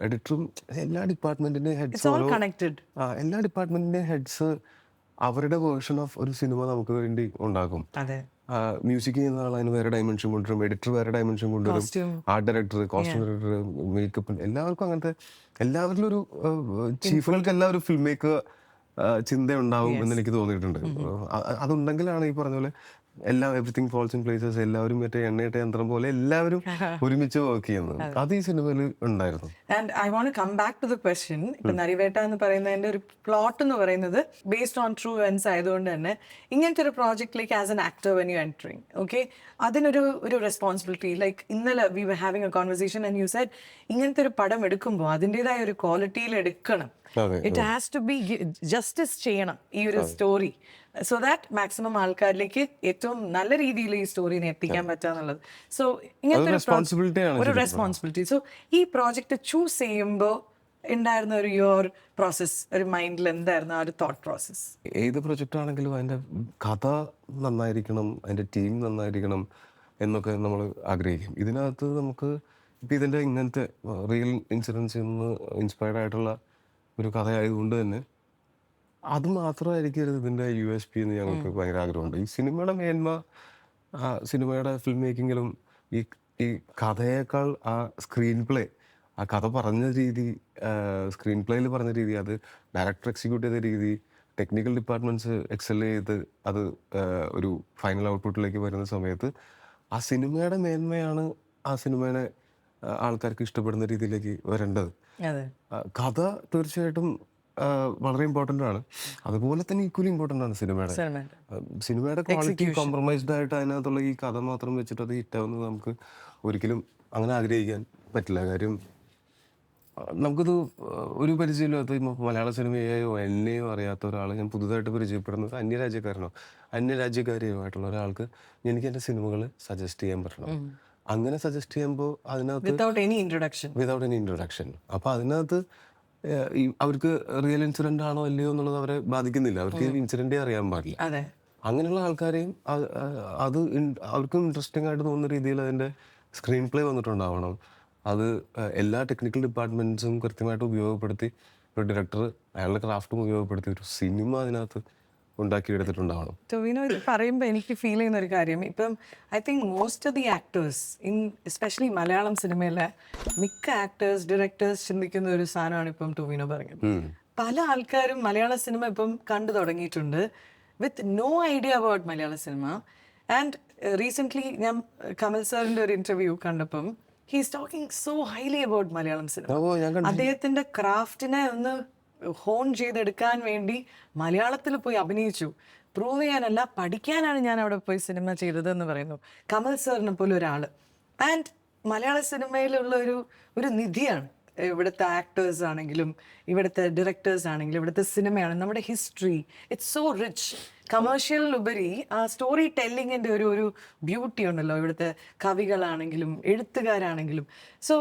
എഡിറ്ററും എല്ലാ ഡിപ്പാർട്ട്മെന്റിന്റെ ഇറ്റ്സ് ഹെഡ്സ് ഓൾ കണക്റ്റഡ്. എല്ലാ ഡിപ്പാർട്ട്മെന്റിന്റെ ഹെഡ്സ് അവരുടെ വേർഷൻ ഓഫ് ഒരു സിനിമ നമുക്ക് വേണ്ടി ഉണ്ടാക്കും. അതെ. മ്യൂസിക് ചെയ്യുന്ന ആൾ അതിന് വേറെ ഡയമെൻഷൻ കൊണ്ടുവരും, എഡിറ്റർ വേറെ ഡയമെൻഷൻ കൊണ്ടുവരും, Costume. Art director, costume director, makeup, എല്ലാവർക്കും അങ്ങനത്തെ എല്ലാവരിലും ഒരു ചീഫുകൾക്ക് എല്ലാം ഒരു ഫിൽം മേക്കർ ചിന്ത ഉണ്ടാവും എന്ന് എനിക്ക് തോന്നിയിട്ടുണ്ട്. അതുണ്ടെങ്കിലാണ് ഈ പറഞ്ഞ പോലെ എല്ലാം എവറിത്തിങ് ഫോൾസ് ഇൻ പ്ലേസസ്, എല്ലാവരും മറ്റേ എണ്ണയിട്ട യന്ത്രം പോലെ എല്ലാവരും ഒരുമിച്ച് വർക്ക് ചെയ്യുന്നത്. അത് ഈ സിനിമയിൽ ഉണ്ടായിരുന്നു. And I want come back to the question. ഇപ്പൊ നരിവേട്ട എന്ന് പറയുന്നതിന്റെ ഒരു പ്ലോട്ട് എന്ന് പറയുന്നത് ബേസ്ഡ് ഓൺ ട്രൂ ഇവന്റ്സ് ആയതുകൊണ്ട് തന്നെ ഇങ്ങനത്തെ ഒരു പ്രോജക്റ്റിലേക്ക് as an actor when you entering, okay, അതിനൊരു റെസ്പോൺസിബിലിറ്റി. ലൈക്ക് ഇന്നലെ we were having a conversation and you said ഇങ്ങനത്തെ ഒരു പടം എടുക്കുമ്പോൾ അതിൻ്റെതായ ഒരു ക്വാളിറ്റിയിൽ എടുക്കണം. It has to be justice ചെയ്യണം ഈ ഒരു സ്റ്റോറി, സോ ദാറ്റ് മാക്സിമം ആൾക്കാരിലേക്ക് ഏറ്റവും നല്ല രീതിയിൽ ഈ സ്റ്റോറിനെ എത്തിക്കാൻ പറ്റാന്നുള്ളത്. സോ ഇങ്ങനത്തെ ഒരു റെസ്പോൺസിബിലിറ്റി. സോ ഈ പ്രോജക്റ്റ് ചൂസ് ചെയ്യുമ്പോൾ ഉണ്ടായിരുന്ന ഒരു യുവർ പ്രോസസ്, ഒരു മൈൻഡിൽ എന്തായിരുന്നു ആ ഒരു തോട്ട് പ്രോസസ്? ഏത് പ്രൊജക്റ്റ് ആണെങ്കിലും അതിൻ്റെ കഥ നന്നായിരിക്കണം, അതിൻ്റെ ടീം നന്നായിരിക്കണം എന്നൊക്കെ നമ്മൾ ആഗ്രഹിക്കും. ഇതിനകത്ത് നമുക്ക് ഇപ്പം ഇതിൻ്റെ ഇങ്ങനത്തെ റിയൽ ഇൻസിഡൻസിൽ നിന്ന് ഇൻസ്പയർഡ് ആയിട്ടുള്ള ഒരു കഥയായതുകൊണ്ട് തന്നെ അത് മാത്രമായിരിക്കും ഇതിൻ്റെ USP എന്ന് ഞങ്ങൾക്ക് ഭയങ്കര ആഗ്രഹമുണ്ട്. ഈ സിനിമയുടെ മേന്മ സിനിമയുടെ ഫിലിം മേക്കിങ്ങിലും ഈ കഥയേക്കാൾ ആ സ്ക്രീൻ പ്ലേ, ആ കഥ പറഞ്ഞ രീതി, സ്ക്രീൻ പ്ലേയിൽ പറഞ്ഞ രീതി, അത് ഡയറക്ടർ എക്സിക്യൂട്ട് ചെയ്ത രീതി, ടെക്നിക്കൽ ഡിപ്പാർട്ട്മെൻറ്റ്സ് എക്സൽ ചെയ്ത് അത് ഒരു ഫൈനൽ ഔട്ട്പുട്ടിലേക്ക് വരുന്ന സമയത്ത് ആ സിനിമയുടെ മേന്മയാണ് ആ സിനിമയുടെ ആൾക്കാർക്ക് ഇഷ്ടപ്പെടുന്ന രീതിയിലേക്ക് വരേണ്ടത്. കഥ തീർച്ചയായിട്ടും വളരെ ഇമ്പോർട്ടൻ്റ് ആണ്. അതുപോലെ തന്നെ ഈക്വലി ഇമ്പോർട്ടൻ്റ് ആണ് സിനിമയുടെ ക്വാളിറ്റി. കോംപ്രമൈസ്ഡ് ആയിട്ട് അതിനകത്തുള്ള ഈ കഥ മാത്രം വെച്ചിട്ട് അത് ഹിറ്റാവുന്നത് നമുക്ക് ഒരിക്കലും അങ്ങനെ ആഗ്രഹിക്കാൻ പറ്റില്ല. കാര്യം നമുക്കിത് ഒരു പരിചയമില്ലാത്ത മലയാള സിനിമയെയോ എന്നെയോ അറിയാത്ത ഒരാൾ, ഞാൻ പുതുതായിട്ട് പരിചയപ്പെടുന്നത് അന്യരാജ്യക്കാരെയോ ആയിട്ടുള്ള ഒരാൾക്ക് എനിക്ക് എൻ്റെ സിനിമകൾ സജസ്റ്റ് ചെയ്യാൻ പറ്റണം. അങ്ങനെ സജസ്റ്റ് ചെയ്യുമ്പോൾ അതിനകത്ത് വിതൗട്ട് എനി ഇൻട്രൊഡക്ഷൻ, അപ്പോൾ അതിനകത്ത് അവർക്ക് റിയൽ ഇൻസിഡന്റ് ആണോ അല്ലയോ എന്നുള്ളത് അവരെ ബാധിക്കുന്നില്ല. അവർക്ക് ഇൻസിഡന്റേ അറിയാൻ പാടില്ല. അങ്ങനെയുള്ള ആൾക്കാരെയും അത് അവർക്കും ഇൻട്രസ്റ്റിംഗ് ആയിട്ട് തോന്നുന്ന രീതിയിൽ അതിൻ്റെ സ്ക്രീൻ പ്ലേ വന്നിട്ടുണ്ടാവണം. അത് എല്ലാ ടെക്നിക്കൽ ഡിപ്പാർട്ട്മെന്റ്സും കൃത്യമായിട്ട് ഉപയോഗപ്പെടുത്തി, ഒരു ഡയറക്ടർ അയാളുടെ ക്രാഫ്റ്റും ഉപയോഗപ്പെടുത്തി ഒരു സിനിമ അതിനകത്ത് ഉണ്ടാക്കിയെടുത്തിട്ടുണ്ടാവണം. ടൊവിനോ ഇത് പറയുമ്പോൾ എനിക്ക് ഫീൽ ചെയ്യുന്ന ഒരു കാര്യം, ഇപ്പം I think most of the actors especially Malayalam സിനിമയിലെ മിക്ക ആക്ടേഴ്സ്, ഡയറക്ടേഴ്സ് ചിന്തിക്കുന്ന ഒരു സാധനമാണ് ഇപ്പം ടൊവിനോ പറഞ്ഞത്. പല ആൾക്കാരും മലയാള സിനിമ ഇപ്പം കണ്ടു തുടങ്ങിയിട്ടുണ്ട് with no idea about Malayala cinema. And recently ഞാൻ കമൽ സാറിൻ്റെ ഒരു ഇൻ്റർവ്യൂ കണ്ടപ്പം he's talking so highly about Malayalam cinema. അദ്ദേഹത്തിൻ്റെ ക്രാഫ്റ്റിനെ ഒന്ന് ഹോൺ ചെയ്തെടുക്കാൻ വേണ്ടി മലയാളത്തിൽ പോയി അഭിനയിച്ചു. പ്രൂവ് ചെയ്യാനല്ല, പഠിക്കാനാണ് ഞാൻ അവിടെ പോയി സിനിമ ചെയ്തത് എന്ന് പറയുന്നു കമൽ സാറിനെ പോലെ ഒരാൾ. ആൻഡ് മലയാള സിനിമയിലുള്ള ഒരു നിധിയാണ് ഇവിടുത്തെ ആക്ടേഴ്സ് ആണെങ്കിലും ഇവിടുത്തെ ഡയറക്ടേഴ്സ് ആണെങ്കിലും ഇവിടുത്തെ സിനിമയാണ്, നമ്മുടെ ഹിസ്റ്ററി. It's so rich. കമേഴ്ഷ്യലിലുപരി ആ സ്റ്റോറി ടെല്ലിങ്ങിൻ്റെ ഒരു ബ്യൂട്ടി ഉണ്ടല്ലോ ഇവിടുത്തെ കവികളാണെങ്കിലും എഴുത്തുകാരാണെങ്കിലും. സോ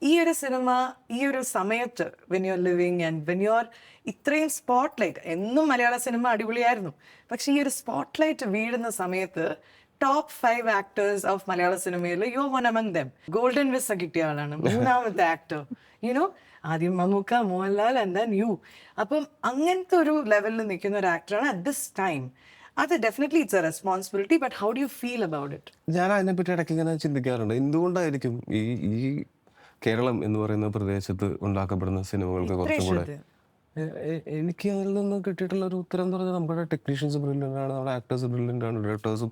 ഈ ഒരു സിനിമ ഈ ഒരു സമയത്ത് when you are living and when you are ഇത്രയും സ്പോട്ട്ലൈറ്റ്, എന്നും മലയാള സിനിമ അടിപൊളിയായിരുന്നു, പക്ഷേ ഈ ഒരു സ്പോട്ട്ലൈറ്റ് വീഴുന്ന സമയത്ത് ടോപ്പ് 5 ആക്ടേഴ്സ് ഓഫ് മലയാള സിനിമയിൽ you one among them. Golden visa കിട്ടിയ ആളാണ് മൂന്നാമത്തെ ആക്ടർ. യുനോ, ആദ്യം Mammukka, Mohanlal and then you. അപ്പം അങ്ങനത്തെ ഒരു ലെവലിൽ നിൽക്കുന്ന ഒരു ആക്ടറാണ് അറ്റ് ദിസ് ടൈം. അത് definitely it's a responsibility. But how do you feel about it? ഞാൻ അതിനെപ്പറ്റി ഇടയ്ക്ക് ഇങ്ങനെ ചിന്തിക്കാറുണ്ട്. എന്തുകൊണ്ടായിരിക്കും ഈ കേരളം എന്ന് പറയുന്ന പ്രദേശത്ത് ഉണ്ടാക്കപ്പെടുന്ന സിനിമകൾക്ക് കുറച്ചും കൂടെ, എനിക്ക് അതിൽ നിന്ന് കിട്ടിയിട്ടുള്ള ഒരു ഉത്തരം എന്ന് പറഞ്ഞാൽ നമ്മുടെ ടെക്നീഷ്യൻസ് ബ്രില്യൻ്റ് ആണ്, നമ്മുടെ ആക്ടേഴ്സ് ബ്രില്യൻ്റ് ആണ്, ഡയറക്ടേഴ്സും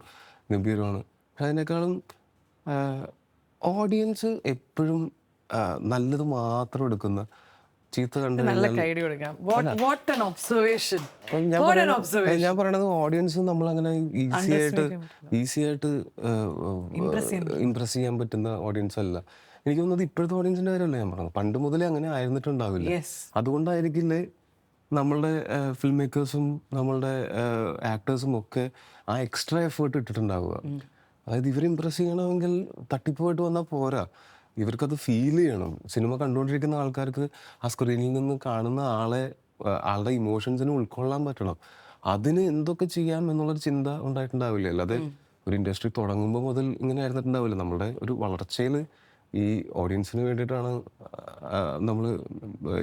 ഗംഭീരമാണ്. പക്ഷെ അതിനേക്കാളും ഓഡിയൻസ് എപ്പോഴും നല്ലത് മാത്രം എടുക്കുന്ന, ചീത്ത കണ്ട് ഞാൻ പറയണത് ഓഡിയൻസ് നമ്മളങ്ങനെ ഈസി ആയിട്ട് ഇംപ്രസ് ചെയ്യാൻ പറ്റുന്ന ഓഡിയൻസ് അല്ല. എനിക്ക് തോന്നുന്നത് ഇപ്പോഴത്തെ ഓഡിയൻസിന്റെ കാര്യമല്ല ഞാൻ പറഞ്ഞത്, പണ്ട് മുതലേ അങ്ങനെ ആയിരുന്നിട്ടുണ്ടാവില്ല. അതുകൊണ്ടായിരിക്കില്ലേ നമ്മളുടെ ഫിലിം മേക്കേഴ്സും നമ്മളുടെ ആക്ടേഴ്സും ഒക്കെ ആ എക്സ്ട്രാ എഫേർട്ട് ഇട്ടിട്ടുണ്ടാവുക. അതായത് ഇവർ ഇംപ്രസ് ചെയ്യണമെങ്കിൽ തട്ടിപ്പോയിട്ട് വന്നാൽ പോരാ, ഇവർക്കത് ഫീൽ ചെയ്യണം. സിനിമ കണ്ടുകൊണ്ടിരിക്കുന്ന ആൾക്കാർക്ക് ആ സ്ക്രീനിൽ നിന്ന് കാണുന്ന ആളുടെ ഇമോഷൻസിനെ ഉൾക്കൊള്ളാൻ പറ്റണം. അതിന് എന്തൊക്കെ ചെയ്യാം എന്നുള്ളൊരു ചിന്ത ഉണ്ടായിട്ടുണ്ടാവില്ല. അല്ലാതെ ഒരു ഇൻഡസ്ട്രി തുടങ്ങുമ്പോൾ മുതൽ ഇങ്ങനെ ആയിരുന്നിട്ടുണ്ടാവില്ല. നമ്മുടെ ഒരു വളർച്ചയിൽ ഈ ഓഡിയൻസിന് വേണ്ടിയിട്ടാണ് നമ്മൾ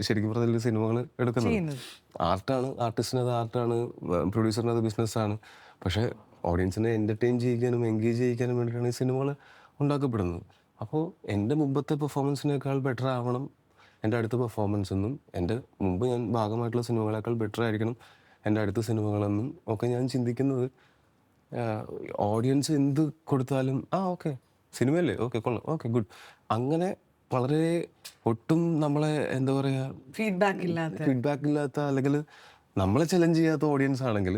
ശരിക്കും പറഞ്ഞാൽ സിനിമകൾ എടുക്കുന്നത്. ആർട്ടാണ്, ആർട്ടിസ്റ്റിന് അത് ആർട്ടാണ്, പ്രൊഡ്യൂസറിന് അത് ബിസിനസ്സാണ്. പക്ഷേ ഓഡിയൻസിനെ എൻ്റർടൈൻ ചെയ്യിക്കാനും എൻഗേജ് ചെയ്യിക്കാനും വേണ്ടിയിട്ടാണ് ഈ സിനിമകൾ ഉണ്ടാക്കപ്പെടുന്നത്. അപ്പോൾ എൻ്റെ മുമ്പത്തെ പെർഫോമൻസിനേക്കാൾ ബെറ്റർ ആവണം എൻ്റെ അടുത്ത പെർഫോമൻസ് എന്നും, എൻ്റെ മുമ്പ് ഞാൻ ഭാഗമായിട്ടുള്ള സിനിമകളേക്കാൾ ബെറ്റർ ആയിരിക്കണം എൻ്റെ അടുത്ത സിനിമകളെന്നും ഒക്കെ ഞാൻ ചിന്തിക്കുന്നത്. ഓഡിയൻസ് എന്ത് കൊടുത്താലും ഓക്കെ സിനിമയല്ലേ, ഓക്കെ കൊള്ളാം, ഓക്കെ ഗുഡ്, അങ്ങനെ വളരെ ഒട്ടും നമ്മളെ എന്താ പറയുക ഫീഡ്ബാക്ക് ഇല്ലാത്ത അല്ലെങ്കിൽ നമ്മളെ ചലഞ്ച് ചെയ്യാത്ത ഓഡിയൻസ് ആണെങ്കിൽ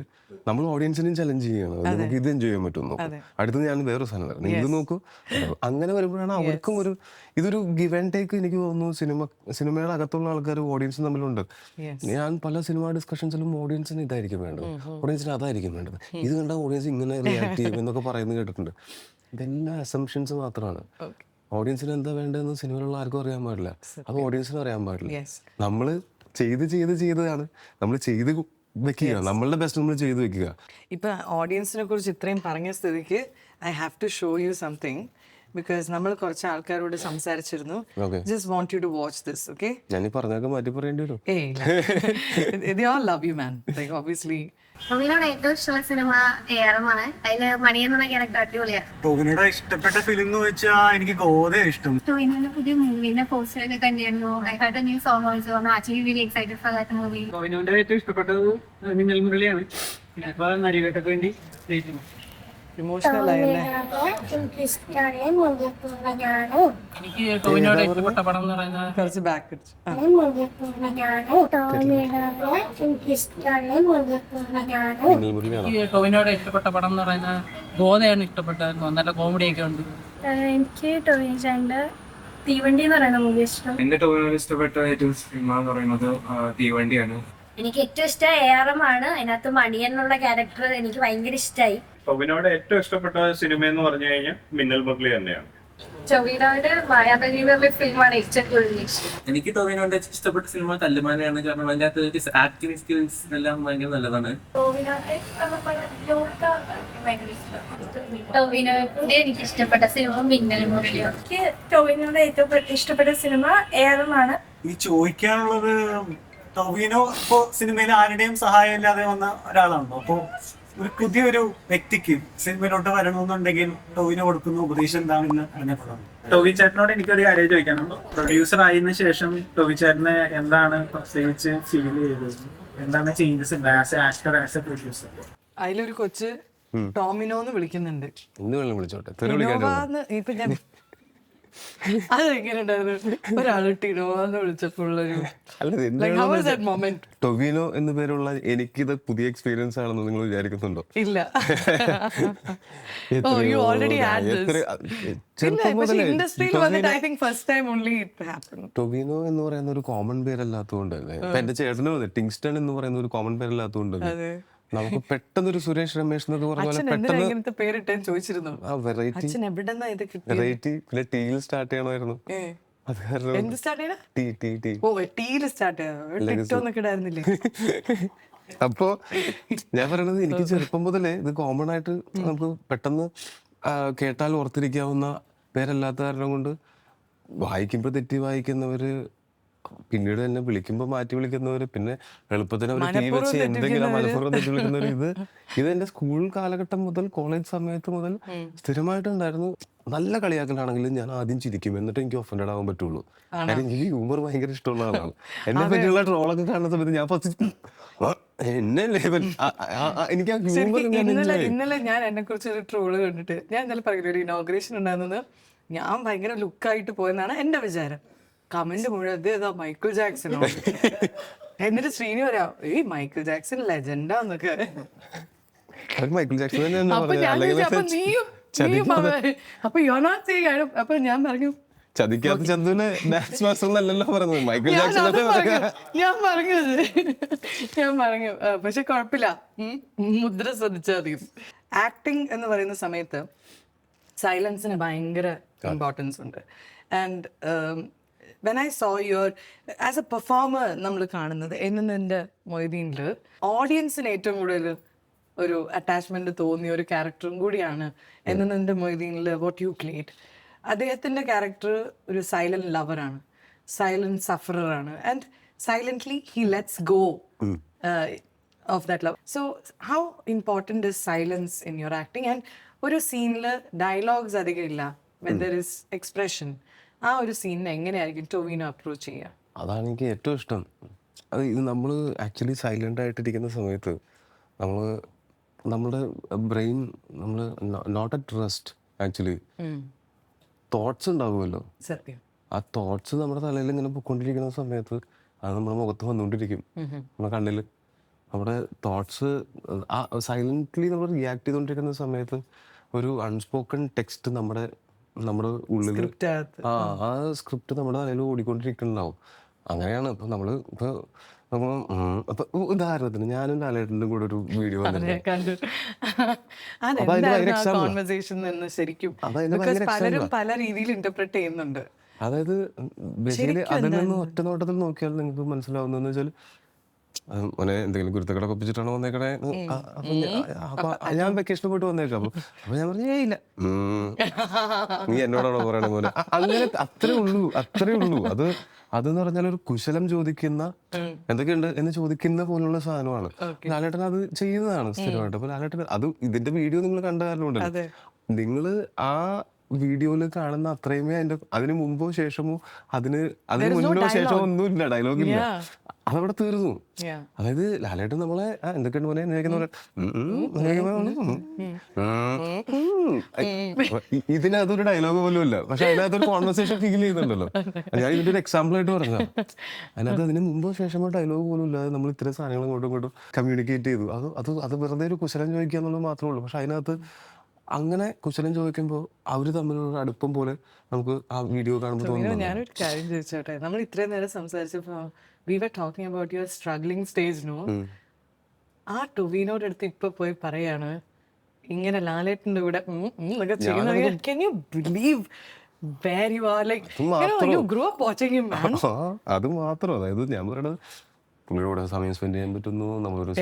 നമ്മൾ ഓഡിയൻസിനെയും ചലഞ്ച് ചെയ്യണം. നമുക്ക് ഇത് എൻജോയ് ചെയ്യാൻ പറ്റും. അടുത്ത് ഞാൻ വേറെ സാധനം തരാം, ഇത് നോക്കൂ. അങ്ങനെ വരുമ്പോഴാണ് അവർക്കും ഇതൊരു ഗിവ് ആൻഡ് ടേക്ക്. എനിക്ക് തോന്നുന്നു സിനിമയുടെ അകത്തുള്ള ആൾക്കാർ ഓഡിയൻസും തമ്മിലുണ്ട്. ഞാൻ പല സിനിമ ഡിസ്കഷൻസിലും ഓഡിയൻസിന് ഇതായിരിക്കും വേണ്ടത്, ഓഡിയൻസിന് അതായിരിക്കും വേണ്ടത്, ഇത് കണ്ട ഓഡിയൻസ് ഇങ്ങനെ റിയാക്ട് ചെയ്യും എന്നൊക്കെ പറയുന്നത് കേട്ടിട്ടുണ്ട്. ഇതെല്ലാം അസംഷൻസ് മാത്രമാണ്. ഓഡിയൻസിന് എന്താ വേണ്ടതെന്ന് സിനിമയിലുള്ള ആർക്കും അറിയാൻ പാടില്ല, അത് ഓഡിയൻസിനും അറിയാൻ പാടില്ല. നമ്മൾ ചെയ്താണ് നമ്മൾ ചെയ്ത് വെക്കുക, നമ്മളുടെ ബെസ്റ്റ് നമ്മൾ ചെയ്ത് വെക്കുക. ഇപ്പൊ ഓഡിയൻസിനെ കുറിച്ച് ഇത്രയും പറഞ്ഞ സ്ഥിതിക്ക് I have to show you something, because നമ്മൾ കുറച്ച് ആൾക്കാരോട് സംസാരിച്ചിരുന്നു. Just want you to watch this. Okay, ഞാൻ ഈ പറഞ്ഞൊക്കെ മാറ്റി പറയേണ്ടി വരും. they all love you man, like obviously. ടോവിനോട് ഏറ്റവും ഇഷ്ടമുള്ള സിനിമ ഏറമാണ്. അതില് മണി എന്നുള്ള ക്യാരക്ടർ അടിപൊളിയാണ്. ടോവിനോട് ഇഷ്ടപ്പെട്ട ഫിലിം എന്ന് വെച്ചാൽ എനിക്ക് ഗോദ ഇഷ്ടം. ടോവിനോന്റെ പുതിയ മൂവിന്റെ പോസ്റ്ററൊക്കെ കണ്ടിരുന്നു. I heard a new song also. I'm actually really excited for that movie. ടോവിനോന്റെ ഏറ്റവും ഇഷ്ടപ്പെട്ടത് മിന്നൽ മുരളിയാണ്. ഇപ്പൊ നരിവേട്ടക്ക് വേണ്ടി ഇമോഷണൽ ആയല്ലേ. എനിക്ക് ടോവിനോട് ഇഷ്ടപ്പെട്ട പടം എന്ന് പറയുന്നത് കുറച്ച് ബാക്ക് ടോവിനോട് ഇഷ്ടപ്പെട്ട പടം എന്ന് പറയുന്നത് ഗോദയാണ് ഇഷ്ടപ്പെട്ടായിരുന്നു. നല്ല കോമഡിയൊക്കെ ഉണ്ട്. എനിക്ക് ടോവിനോന്റെ തീവണ്ടി എന്ന് പറയുന്ന മൂവി ഇഷ്ടം. എന്റെ ടോവിനോട് ഇഷ്ടപ്പെട്ട ഏറ്റവും സിനിമ എന്ന് പറയുന്നത് തീവണ്ടിയാണ്. എനിക്ക് ഏറ്റവും ഇഷ്ടം ARM ആണ്. അതിനകത്ത് മണിയൻ എന്നുള്ള ക്യാരക്ടർ എനിക്ക് ഭയങ്കര ഇഷ്ടമായി. ടോവിനോട് ഏറ്റവും ഇഷ്ടപ്പെട്ട സിനിമ എന്ന് പറഞ്ഞു കഴിഞ്ഞാൽ മിന്നൽ മുരളി തന്നെയാണ്. ടോവിനോന്റെ മായാബലി ഫിലിമാണ് ഏറ്റവും കൂടുതൽ ഇഷ്ടം. എനിക്ക് ടോവിനോന്റെ ഇഷ്ടപ്പെട്ട സിനിമ തല്ലുമാലയാണ്. കാരണം അതിന്റെ അകത്ത് ആക്ടിങ് സ്കിൽസ് എല്ലാം ഭയങ്കര നല്ലതാണ്. ടോവിനോന്റെ എനിക്ക് ഇഷ്ടപ്പെട്ട സിനിമ മിന്നൽ മുരളി. എനിക്ക് ടോവിനോയുടെ ഏറ്റവും ഇഷ്ടപ്പെട്ട സിനിമ ARM ആണ്. ഈ ചോദിക്കാനുള്ളത്, ടോവിനോ ഇപ്പോ സിനിമയിൽ ആരുടെയും സഹായം ഇല്ലാതെ വന്ന ഒരാളാണല്ലോ. അപ്പോ ഒരു പുതിയൊരു വ്യക്തിക്ക് സിനിമയിലോട്ട് വരണമെന്നുണ്ടെങ്കിൽ ടോവിനോ കൊടുക്കുന്ന ഉപദേശം എന്താണെന്ന് അറിഞ്ഞപ്പോഴാണ്. ടോവി ചേട്ടനോട് എനിക്കൊരു കാര്യം ചോദിക്കാനുണ്ട്. പ്രൊഡ്യൂസർ ആയതിനു ശേഷം ടോവി ചേട്ടനെ എന്താണ് പ്രത്യേകിച്ച് ഫീൽ ചെയ്തത്? എന്താണ് ചേഞ്ചസ് ഉണ്ട് as A actor, as A producer? അതിലൊരു കൊച്ച് ടോമിനോന്ന് വിളിക്കുന്നുണ്ട്. എന്ത് വേണം വിളിച്ചോട്ടെ, ഇപ്പൊ ഞാൻ അത് എങ്ങനെ ഉണ്ടായിരുന്നു? ഒരാള് ടിനോന്ന് വിളിച്ചപ്പോഴുള്ളൊരു ടൊവിനോ എന്ന് പേരുള്ള എനിക്കിത് പുതിയ എക്സ്പീരിയൻസ് ആണെന്ന് നിങ്ങൾ വിചാരിക്കുന്നുണ്ടോ? ഇല്ല. ടൊവിനോ എന്ന് പറയുന്ന ഒരു കോമൺ പേരല്ലാത്തതുകൊണ്ട് തന്നെ, ഇപ്പൊ എന്റെ ചേട്ടനും അതെ ടിങ്സ്റ്റൺ എന്ന് പറയുന്ന ഒരു കോമൺ പേരല്ലാത്തതുകൊണ്ട് നമുക്ക് പെട്ടെന്നൊരു സുരേഷ് രമേശ് എന്നൊക്കെ പറഞ്ഞ പോലെ പെട്ടെന്ന് പേരിട്ടെന്ന് ചോദിച്ചിരുന്നു. വെറൈറ്റി. പിന്നെ ടീയിൽ സ്റ്റാർട്ട് ചെയ്യണമായിരുന്നു. അത് കാരണം അപ്പോ ഞാൻ പറയണത്, എനിക്ക് ചെറുപ്പം മുതലേ ഇത് കോമൺ ആയിട്ട് നമുക്ക് പെട്ടെന്ന് കേട്ടാൽ ഓർത്തിരിക്കാവുന്ന പേരല്ലാത്ത കാരണം കൊണ്ട് വായിക്കുമ്പോ തെറ്റി വായിക്കുന്നവര്, പിന്നീട് തന്നെ വിളിക്കുമ്പോ മാറ്റി വിളിക്കുന്നവര്, പിന്നെ എളുപ്പത്തിന് അവർ ടീ വെച്ച് എന്തെങ്കിലും മനഃപൂർവ്വം തെറ്റി വിളിക്കുന്നവര്, ഇത് എന്റെ സ്കൂൾ കാലഘട്ടം മുതൽ കോളേജ് സമയത്ത് മുതൽ സ്ഥിരമായിട്ടുണ്ടായിരുന്നു. നല്ല കളിയാക്കലാണെങ്കിലും ഞാൻ ആദ്യം ചിരിക്കും, എന്നിട്ട് എനിക്ക് ഒഫൻഡഡ് ആവാൻ പറ്റുള്ളൂ. കാര്യം എനിക്ക് ഹ്യൂമർ ഭയങ്കര ഇഷ്ടമുള്ള ആളാണ്. എന്നെ പറ്റിയുള്ള ട്രോളൊക്കെ കാണുന്ന സമയത്ത് ഞാൻ ഫസ്റ്റ് എന്നെ ലേവൽ എനിക്ക് ആ ഹ്യൂമർ. ഇന്നലെ ഞാൻ എന്നെ കുറിച്ച് ഒരു ട്രോള് കണ്ടിട്ട് ഞാൻ ഇന്നലെ പറയുന്നത് ഒരു ഇനോഗ്രേഷൻ ഉണ്ടായിരുന്നത് ഞാൻ ഭയങ്കര ലുക്കായിട്ട് പോയെന്നാണ് എന്റെ വിചാരം. കമന്റ് മുഴുവൻ മൈക്കിൾ ജാക്സണോ, എന്നിട്ട് ശ്രീനി പറയാ ഈ മൈക്കിൾ ജാക്സൺ ലെജൻഡാന്നൊക്കെ. മൈക്കിൾ ജാക്സൺ അപ്പൊ അപ്പൊ ഞാൻ പറഞ്ഞു ചതിക്കാത്ത ചന്തുവിനെ ഡാൻസ് മാസ്റ്റർ എന്നല്ലല്ലോ പറഞ്ഞത്, മൈക്കിൾ ജാക്സൺ. ഞാൻ പറഞ്ഞു പക്ഷെ കുഴപ്പമില്ല, മുദ്ര ശ്രദ്ധിച്ചാൽ മതി. ആക്ടിങ് എന്ന് പറയുന്ന സമയത്ത് സൈലൻസിന് ഭയങ്കര ഇമ്പോർട്ടൻസ് ഉണ്ട്. And when I saw your as a performer നമ്മൾ കാണുന്നത് എൻ്റെ മൊയ്തീനിൽ ഓഡിയൻസിന് ഏറ്റവും കൂടുതൽ ഒരു അറ്റാച്ച്മെന്റ് തോന്നിയ ഒരു ക്യാരക്ടറും കൂടിയാണ് എന്നതിൻ്റെ മൊയ്തീനിൽ വാട്ട് യു പ്ലേഡ്. അദ്ദേഹത്തിൻ്റെ ക്യാരക്ടർ ഒരു സൈലന്റ് ലവറാണ്, സൈലന്റ് സഫററാണ്, and silently he lets go of that love. So how important is silence in your acting? And ഒരു സീനിൽ ഡയലോഗ്സ് അധികം ഇല്ല, വെൻ ദർ ഇസ് എക്സ്പ്രഷൻ, ആ ഒരു സീനിനെ എങ്ങനെയായിരിക്കും ടൊവിനോ അപ്രോച്ച് ചെയ്യുക? അതാണ് എനിക്ക് ഏറ്റവും ഇഷ്ടം. അത് ഇത് നമ്മൾ ആക്ച്വലി സൈലൻ്റ് ആയിട്ടിരിക്കുന്ന സമയത്ത് നമ്മുടെ ബ്രെയിൻ നമ്മൾ not at rest. Actually thoughts ഉണ്ടാവുമല്ലോ, സത്യം. ആ തോട്ട്സ് നമ്മുടെ തലയിൽ ഇങ്ങനെ പൊയ്ക്കൊണ്ടിരിക്കുന്ന സമയത്ത് അത് നമ്മുടെ മുഖത്ത് വന്നുകൊണ്ടിരിക്കും, നമ്മുടെ കണ്ണിൽ. നമ്മുടെ തോട്ട്സ് ആ സൈലൻ്റ്ലി നമ്മൾ റിയാക്ട് ചെയ്തുകൊണ്ടിരിക്കുന്ന സമയത്ത് ഒരു അൺസ്പോക്കൺ ടെക്സ്റ്റ് നമ്മുടെ ഉള്ളിൽ ആ സ്ക്രിപ്റ്റ് നമ്മുടെ തലയിൽ ഓടിക്കൊണ്ടിരിക്കുന്നുണ്ടാവും. അങ്ങനെയാണ് ഇപ്പം ഉദാഹരണത്തിന് ഞാനും ലാലേട്ടൻ്റെ കൂടെ ഒരു വീഡിയോ പലരും പല രീതിയിൽ ഇന്റർപ്രറ്റ് ചെയ്യുന്നുണ്ട്. അതായത് ബേസിക്കലി അതിൽ നിന്ന് ഒറ്റ നോട്ടത്തിൽ നോക്കിയാൽ നിങ്ങൾക്ക് മനസ്സിലാവുന്നതെന്ന് വെച്ചാൽ മോനെ എന്തെങ്കിലും കുരുത്തക്കട ഒപ്പിച്ചിട്ടാണോ വന്നേക്കണേ, അപ്പൊ ഞാൻ വെക്കേഷന് പോയിട്ട് വന്നേക്കാം. അപ്പൊ ഞാൻ പറഞ്ഞു ഇല്ല, നീ എന്നോടാണോ പറയണേ പോലെ. അങ്ങനെ അത്രേ ഉള്ളൂ. അതെന്ന് പറഞ്ഞാൽ ഒരു കുശലം ചോദിക്കുന്ന എന്തൊക്കെയുണ്ട് എന്ന് ചോദിക്കുന്ന പോലുള്ള സാധനമാണ്. ലാലേട്ടൻ അത് ചെയ്യുന്നതാണ് സ്ഥിരമായിട്ട്. അപ്പൊ ലാലേട്ടൻ അത് ഇതിന്റെ വീഡിയോ നിങ്ങൾ കണ്ട കാരണമുണ്ടല്ലോ, നിങ്ങള് ആ വീഡിയോയിൽ കാണുന്ന അത്രയുമേ അതിന് മുമ്പോ ശേഷമോ അതിന് മുന്നോ ശേഷമോ ഒന്നുമില്ല, ഡയലോഗില്ല, അതവിടെ തീർന്നു. അതായത് ലാലേട്ടൻ നമ്മളെ എന്തൊക്കെയുണ്ട് പോലെ ഇതിനകത്തൊരു ഡയലോഗ് പോലും ഇല്ല, പക്ഷെ അതിനകത്തൊരു കോൺവെർസേഷൻ ഫീൽ ചെയ്യുന്നുണ്ടല്ലോ. ഞാൻ ഇതിന്റെ ഒരു എക്സാമ്പിൾ ആയിട്ട് പറഞ്ഞത്. അതിനകത്ത് അതിന് മുമ്പോ ശേഷമോ ഡയലോഗ് പോലും ഇല്ലാതെ നമ്മൾ ഇത്തരം സാധനങ്ങൾ ഇങ്ങോട്ടും കമ്മ്യൂണിക്കേറ്റ് ചെയ്തു. അത് വെറുതെ ഒരു കുശലം ചോദിക്കുക എന്നുള്ളത് മാത്രമേ ഉള്ളൂ. പക്ഷെ അതിനകത്ത് അങ്ങനെ കുശലം ചോദിക്കുമ്പോൾ അവര് തമ്മിലുള്ള അടുപ്പം പോലെ നമുക്ക് ആ വീഡിയോ കാണുമ്പോൾ തോന്നുന്നു. ഞാനൊരു കാര്യം ചോദിച്ചോട്ടെ, നമ്മൾ ഇത്രയും നേരം സംസാരിച്ചപ്പോ we were talking about your struggling stage, no? ആ ടൊവിനോയുടെ അടുത്ത് ഇപ്പൊ പോയി പറയാണ് ഇങ്ങനെ ലാലേട്ടൻ്റെ കൂടെ ചെയ്യുന്നത്. Can you believe where you are? Like, you grew up watching him, man. അത് മാത്രം. അതായത് ഞാൻ പറയണത് പുള്ളിയോടെ സമയം സ്പെൻഡ് ചെയ്യാൻ പറ്റുന്നു. നമ്മളൊരു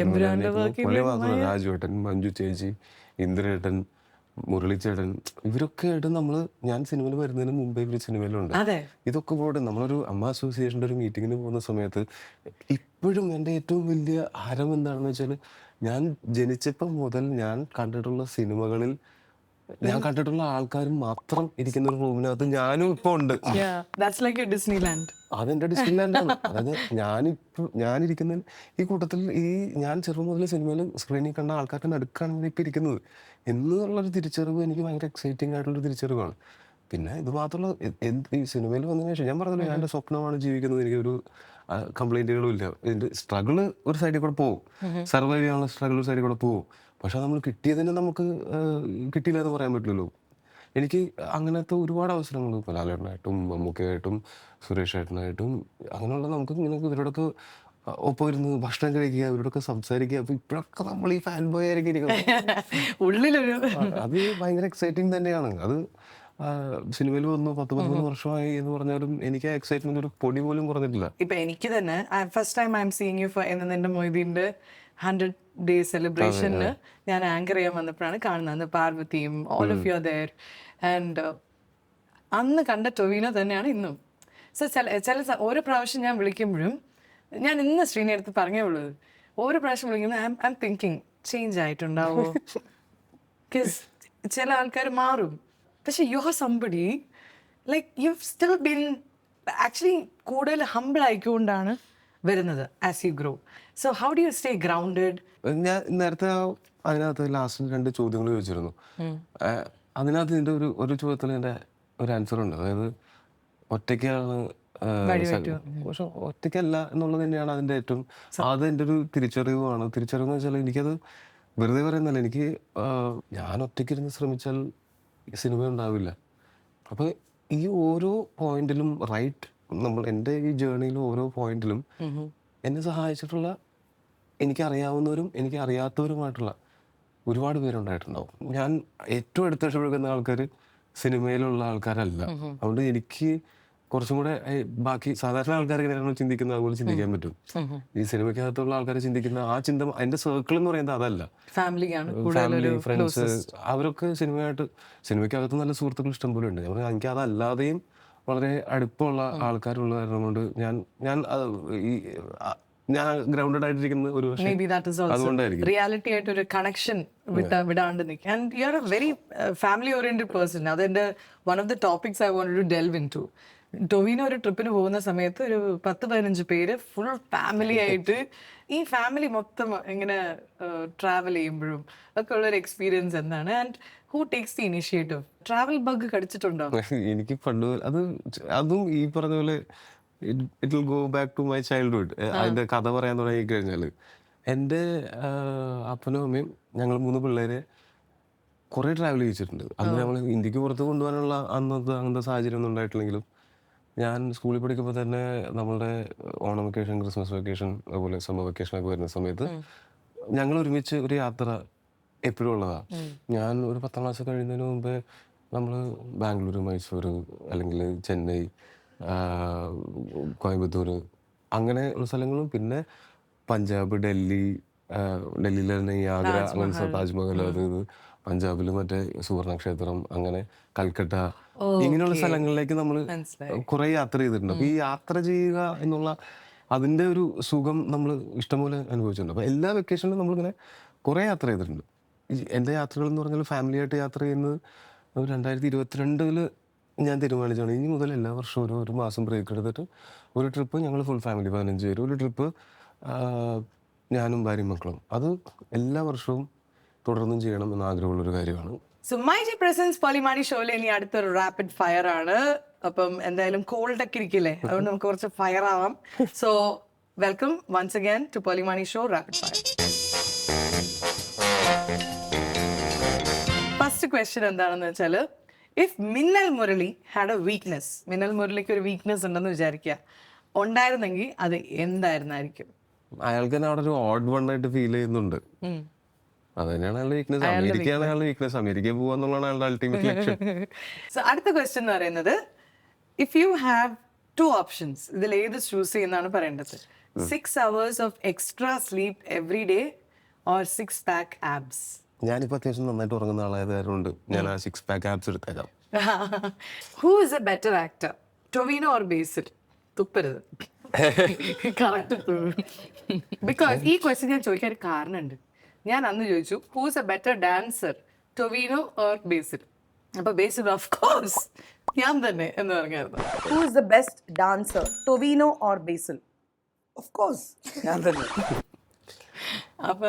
പുള്ളി മാത്രമല്ല, രാജുവേട്ടൻ, മഞ്ജു ചേച്ചി, ഇന്ദ്രേട്ടൻ, മുരളിച്ചേട്ടൻ, ഇവരൊക്കെ ആയിട്ട് ഞാൻ സിനിമയിൽ വരുന്നതിന് മുമ്പേ ഇവർ സിനിമയിലുണ്ട്. ഇതൊക്കെ പോട്ടെ, നമ്മളൊരു അമ്മ അസോസിയേഷൻ്റെ ഒരു മീറ്റിങ്ങിന് പോകുന്ന സമയത്ത് ഇപ്പോഴും എൻ്റെ ഏറ്റവും വലിയ ഹരം എന്താണെന്ന് വെച്ചാൽ, ഞാൻ ജനിച്ചപ്പം മുതൽ ഞാൻ കണ്ടിട്ടുള്ള സിനിമകളിൽ ഞാൻ കണ്ടിട്ടുള്ള ആൾക്കാരും മാത്രം ഇരിക്കുന്ന ഒരു റൂമിനകത്ത് ഞാനും ഇപ്പൊ ഉണ്ട്. അതെന്റെ ഡിസ്നിലാൻഡാണ്. അതായത് ഞാനിരിക്കുന്ന ഈ കൂട്ടത്തിൽ ഞാൻ ചെറുപ്പം മുതൽ സിനിമയിൽ സ്ക്രീനിൽ കണ്ട ആൾക്കാർക്ക് നടുക്കാണ് ഇപ്പൊ ഇരിക്കുന്നത് എന്നുള്ളൊരു തിരിച്ചറിവ് എനിക്ക് ഭയങ്കര എക്സൈറ്റിംഗ് ആയിട്ടുള്ളൊരു തിരിച്ചറിവാണ്. പിന്നെ ഇത് മാത്രമല്ല, ഈ സിനിമയിൽ വന്നതിന് ശേഷം ഞാൻ പറഞ്ഞല്ലോ, ഞാൻ എൻ്റെ സ്വപ്നമാണ് ജീവിക്കുന്നത്, എനിക്കൊരു കംപ്ലൈന്റുകളും ഇല്ല. ഇതിന്റെ സ്ട്രഗിള് ഒരു സൈഡിൽ കൂടെ പോകും, സർവൈവ് ചെയ്യാനുള്ള സ്ട്രഗിൾ ഒരു സൈഡിൽ കൂടെ പോകും. പക്ഷെ നമ്മൾ കിട്ടിയതിനെ നമുക്ക് കിട്ടിയില്ല എന്ന് പറയാൻ പറ്റില്ലല്ലോ. എനിക്ക് അങ്ങനത്തെ ഒരുപാട് അവസരങ്ങൾ ലാലേട്ടനായിട്ടും മമ്മൂക്കയായിട്ടും സുരേഷ് ഏട്ടനായിട്ടും അങ്ങനെയുള്ള നമുക്ക് ഇങ്ങനെ ഇവരോടൊക്കെ ഒപ്പം ഇരുന്ന് ഭക്ഷണം കഴിക്കുക, ഇവരോടൊക്കെ സംസാരിക്കുക. അപ്പൊ ഇപ്പോഴൊക്കെ നമ്മൾ ഈ ഫാൻ ബോയ് ആയിരിക്കും ഉള്ളിലൊരു അത് ഭയങ്കര എക്സൈറ്റിംഗ് തന്നെയാണ്. അത് സിനിമയിൽ വന്നു 10-13 വർഷമായി എന്ന് പറഞ്ഞാലും എനിക്ക് ആ എക്സൈറ്റ്മെന്റ് ഒരു പൊടി പോലും കുറഞ്ഞിട്ടില്ല. ഇപ്പൊ എനിക്ക് തന്നെ first time I am seeing you എന്റെ മൊയ്തീന്റെ 100 ഡേ സെലിബ്രേഷന് ഞാൻ ആങ്കർ ചെയ്യാൻ വന്നപ്പോഴാണ് കാണുന്നത്. പാർവതിയും all of you are there. And അന്ന് കണ്ട ടൊവിനോ തന്നെയാണ് ഇന്നും. സോ ചില ഓരോ പ്രാവശ്യം ഞാൻ വിളിക്കുമ്പോഴും, ഞാൻ ഇന്ന് ശ്രീനെ അടുത്ത് പറഞ്ഞേ ഉള്ളത്, ഓരോ പ്രാവശ്യം വിളിക്കുമ്പോൾ ഐ എം തിങ്കിങ് ചേഞ്ച് ആയിട്ടുണ്ടാവോ. ചില ആൾക്കാർ മാറും, പക്ഷെ you are somebody like you still been actually കൂടുതൽ ഹംബിൾ ആയിക്കൊണ്ടാണ് വരുന്നത് as you grow. So how do you stay grounded? ഞാൻ നേരത്തെ അതിനകത്ത് ലാസ്റ്റ് 2 ചോദ്യങ്ങൾ ചോദിച്ചിരുന്നു. അതിനകത്ത് ഇതിന്റെ ഒരു ചോദ്യത്തിന് എൻ്റെ ഒരു ആൻസർ ഉണ്ട്. അതായത് ഒറ്റയ്ക്കാണ്, പക്ഷെ ഒറ്റയ്ക്കല്ല എന്നുള്ളത് തന്നെയാണ് അതിൻ്റെ ഏറ്റവും അതെൻ്റെ ഒരു തിരിച്ചറിവാണ്. തിരിച്ചറിവെന്ന് വെച്ചാൽ എനിക്കത് വെറുതെ പറയുന്നല്ല, എനിക്ക് ഞാൻ ഒറ്റയ്ക്കിരുന്ന് ശ്രമിച്ചാൽ സിനിമ ഉണ്ടാവില്ല. അപ്പോൾ ഈ ഓരോ പോയിന്റിലും എൻ്റെ ഈ ജേർണിയിലും ഓരോ പോയിന്റിലും എന്നെ സഹായിച്ചിട്ടുള്ള എനിക്കറിയാവുന്നവരും എനിക്ക് അറിയാത്തവരുമായിട്ടുള്ള ഒരുപാട് പേരുണ്ടായിട്ടുണ്ടാവും. ഞാൻ ഏറ്റവും അടുത്ത് ഇഷ്ടപ്പെടുന്ന ആൾക്കാർ സിനിമയിലുള്ള ആൾക്കാരല്ല. അതുകൊണ്ട് എനിക്ക് കുറച്ചും കൂടെ ബാക്കി സാധാരണ ആൾക്കാർ എങ്ങനെയാണോ ചിന്തിക്കുന്നത് അതുപോലെ ചിന്തിക്കാൻ പറ്റും. ഈ സിനിമയ്ക്കകത്തുള്ള ആൾക്കാർ ചിന്തിക്കുന്ന ആ ചിന്ത, അതിന്റെ സർക്കിൾ എന്ന് പറയുന്നത് അതല്ല. ഫാമിലിയാണ് ഫാമിലി, ഫ്രണ്ട്സ്, അവരൊക്കെ സിനിമയ്ക്കകത്ത് നല്ല സുഹൃത്തുക്കൾ ഇഷ്ടംപോലെ ഉണ്ട്. എനിക്ക് അതല്ലാതെയും വളരെ അടുപ്പമുള്ള ആൾക്കാരുള്ള കാരണം കൊണ്ട് ഞാൻ ഗ്രൗണ്ടഡ് ആയിട്ടിരിക്കുന്നത് ഒരു പക്ഷേ Maybe that is also അതുകൊണ്ടായിരിക്കും. reality ആയിട്ട് ഒരു കണക്ഷൻ വിടാണ്ട് നിൽക്കുക. And you are a very family oriented person. അതെന്റെ one of the topics I want to delve into. Tovino ഒരു ട്രിപ്പിന് പോകുന്ന സമയത്ത് ഒരു 10-15 പേര് ഫുൾ ഫാമിലി ആയിട്ട്, ഈ ഫാമിലി മൊത്തം ഇങ്ങനെ ട്രാവൽ ചെയ്യുമ്പോഴും ഒക്കെ ഉള്ളൊരു എക്സ്പീരിയൻസ് എന്താണ്? And who takes the initiative? Travel bug കടിച്ചിട്ടുണ്ടോ? എനിക്ക് പണ്ട് അതും ഈ പറഞ്ഞ പോലെ it will go back to my childhood. അതിന്റെ കഥ പറയാൻ തുടങ്ങി കഴിഞ്ഞാല് എൻ്റെ അപ്പനും അമ്മയും ഞങ്ങൾ 3 പിള്ളേരെ കുറെ ട്രാവൽ ചെയ്യിച്ചിട്ടുണ്ട്. അന്ന് നമ്മൾ ഇന്ത്യക്ക് പുറത്ത് കൊണ്ടുപോകാനുള്ള അങ്ങനത്തെ സാഹചര്യം ഒന്നും ഉണ്ടായിട്ടില്ലെങ്കിലും ഞാൻ സ്കൂളിൽ പഠിക്കുമ്പോൾ തന്നെ നമ്മളുടെ ഓണം വെക്കേഷൻ, ക്രിസ്മസ് വെക്കേഷൻ, അതുപോലെ സമ്മർ വെക്കേഷൻ ഒക്കെ വരുന്ന സമയത്ത് ഞങ്ങൾ ഒരുമിച്ച് ഒരു യാത്ര എപ്പോഴും ഉള്ളതാണ്. ഞാൻ ഒരു 10ാം ക്ലാസ് കഴിയുന്നതിന് മുമ്പേ നമ്മൾ ബാംഗ്ലൂർ, മൈസൂർ, അല്ലെങ്കിൽ ചെന്നൈ, കോയമ്പത്തൂർ, അങ്ങനെ ഉള്ള സ്ഥലങ്ങളും, പിന്നെ പഞ്ചാബ്, ഡൽഹിയിൽ തന്നെ ഈ ആഗ്ര, അങ്ങനത്തെ താജ്മഹൽ, അത് ഇത്, പഞ്ചാബിൽ മറ്റേ സുവർണക്ഷേത്രം, അങ്ങനെ കൽക്കട്ട, ഇങ്ങനെയുള്ള സ്ഥലങ്ങളിലേക്ക് നമ്മൾ കുറെ യാത്ര ചെയ്തിട്ടുണ്ട്. അപ്പൊ ഈ യാത്ര ചെയ്യുക എന്നുള്ള അതിന്റെ ഒരു സുഖം നമ്മൾ ഇഷ്ടംപോലെ അനുഭവിച്ചിട്ടുണ്ട്. അപ്പൊ എല്ലാ വെക്കേഷനിലും നമ്മളിങ്ങനെ കുറെ യാത്ര ചെയ്തിട്ടുണ്ട്. എൻ്റെ യാത്രകൾ എന്ന് പറഞ്ഞാൽ ഫാമിലി ആയിട്ട് യാത്ര ചെയ്യുന്നത് 2022 ഞാൻ തീരുമാനിച്ചാണ് ഇനി മുതൽ എല്ലാ വർഷവും ഒരു മാസം ബ്രേക്ക് എടുത്തിട്ട് ഒരു ട്രിപ്പ് ഞങ്ങൾ ഫുൾ ഫാമിലി 15 പേര്, ഒരു ട്രിപ്പ് ഞാനും ഭാര്യയും മക്കളും. അത് എല്ലാ വർഷവും തുടർന്നും ചെയ്യണം എന്ന് ആഗ്രഹമുള്ളൊരു കാര്യമാണ്. സോ മൈ ജി പ്രസൻസ് പോളിമാണി ഷോയിൽ ഇനി അടുത്തൊരു റാപ്പിഡ് ഫയർ ആണ്. അപ്പം എന്തായാലും കോൾഡ് ഒക്കെ ഇരിക്കില്ലേ, അതുകൊണ്ട് നമുക്ക് കുറച്ച് ഫയർ ആവാം. So welcome once again to പോളിമാണി show rapid fire. First question എന്താണെന്ന് വെച്ചാൽ, if Minnal Murali had A weakness, മിന്നൽ മുരളിക്ക് ഒരു വീക്ക്നെസ് ഉണ്ടെന്ന് വിചാരിക്കുക, ഉണ്ടായിരുന്നെങ്കിൽ അത് എന്തായിരുന്നായിരിക്കും? അയാൾക്ക് തന്നെ അവിടെ ഒരു ഓഡ് വൺ ആയിട്ട് ഫീൽ ചെയ്യുന്നുണ്ട്. അത് തന്നെയാണ് അയാളുടെ വീക്ക്നെസ്. അമേരിക്കയാണ് അയാളുടെ വീക്ക്നെസ്. അമേരിക്കയിൽ പോവാന്നുള്ളതാണ് അയാളുടെ അൾട്ടിമേറ്റ് ലക്ഷ്യം. സോ അടുത്ത ക്വസ്റ്റ്യൻ എന്ന് പറയുന്നത്, ഇഫ് യു ഹാവ് 2 ഓപ്ഷൻസ്, ഇതിൽ ഏത് ചൂസ് ചെയ്യുന്നതാണ് പറയേണ്ടത്? 6 hours of extra sleep every day or 6 pack abs? ഞാനിപ്പോൾ അത്യാവശ്യം നന്നായിട്ട് ഉറങ്ങുന്ന ആളായത് കാരണം ഞാൻ ആ 6 pack abs എടുത്തേക്കാം. Who is a better actor, Tovino or Basil? തുപ്പരുത്, കറക്റ്റ്. ബിക്കോസ് ഈ ക്വസ്റ്റ്യൻ ഞാൻ ചോദിക്കാൻ ഒരു കാരണമുണ്ട്. ഞാൻ അന്ന് ചോദിച്ചു who is a better dancer, Tovino or Basil? അപ്പൊ ബേസിൽ ഓഫ് കോഴ്സ് ഞാൻ തന്നെ എന്ന് പറഞ്ഞായിരുന്നു. Who is the best dancer, Tovino or Basil? Of course ഞാൻ തന്നെ. അപ്പൊ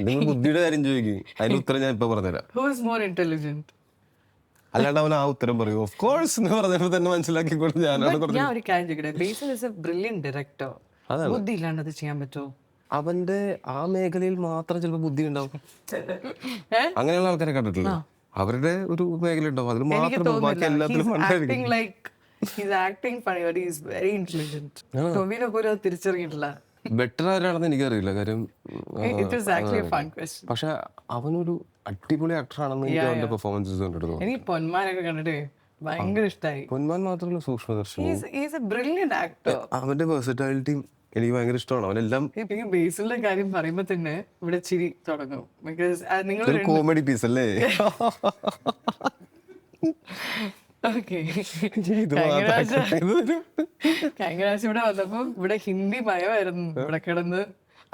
നിങ്ങൾ ബുദ്ധിയുടെ കാര്യം ചോദിക്കും, അതിന്റെ ഉത്തരം ഞാൻ ഇപ്പൊ പറഞ്ഞുതരാം. Who is more intelligent? അല്ലാണ്ട് അവൻ ആ ഉത്തരം പറയും ഓഫ് കോഴ്സ് എന്ന് പറഞ്ഞപ്പോൾ തന്നെ മനസ്സിലാക്കിക്കൊണ്ട് ഞാനാണ്. ഞാൻ ഒരു കാര്യം ചോദിക്കട്ടെ, ബേസിൽ ഇസ് എ ബ്രില്യന്റ് ഡയറക്ടർ. ബുദ്ധി ഇല്ലാണ്ട് അത് ചെയ്യാൻ പറ്റുമോ? അവന്റെ ആ മേഖലയിൽ മാത്രം ചിലപ്പോൾ ബുദ്ധി ഉണ്ടാവും. അങ്ങനെയുള്ള ആൾക്കാരെ കണ്ടിട്ടില്ല. അവരുടെ ഒരു മേഖല ഉണ്ടാവും, അതിൽ മാത്രം, ബാക്കി എല്ലാത്തിലും തിരിച്ചറിഞ്ഞിട്ടില്ല. ബെറ്റർ ആരാണെന്ന് എനിക്കറിയില്ല, കാര്യം പക്ഷെ അവനൊരു അടിപൊളി ആക്ടർ ആണെന്ന് എനിക്ക് അവന്റെ പെർഫോമൻസസ് കണ്ടിട്ട് തോന്നി. എനിക്ക് പൊന്മാനൊക്കെ കണ്ടിട്ട് ഭയങ്കര ഇഷ്ടമായി. പൊന്മാൻ മാത്രമല്ല, സൂക്ഷ്മദർശനം, ആക്ടർ. അവന്റെ വെർസറ്റാലിറ്റിയും എനിക്ക് ഭയങ്കര ഇഷ്ടമാണ്. അവനെല്ലാം ബേസിലെ കാര്യം പറയുമ്പോ തന്നെ ഇവിടെ ചിരി തുടങ്ങും. ബിക്കോസ് നിങ്ങൾ കോമഡി പീസ് അല്ലേ? കഴിഞ്ഞ പ്രാവശ്യം ഇവിടെ വന്നപ്പോ ഇവിടെ ഹിന്ദി മയമായിരുന്നു. ഇവിടെ കിടന്ന്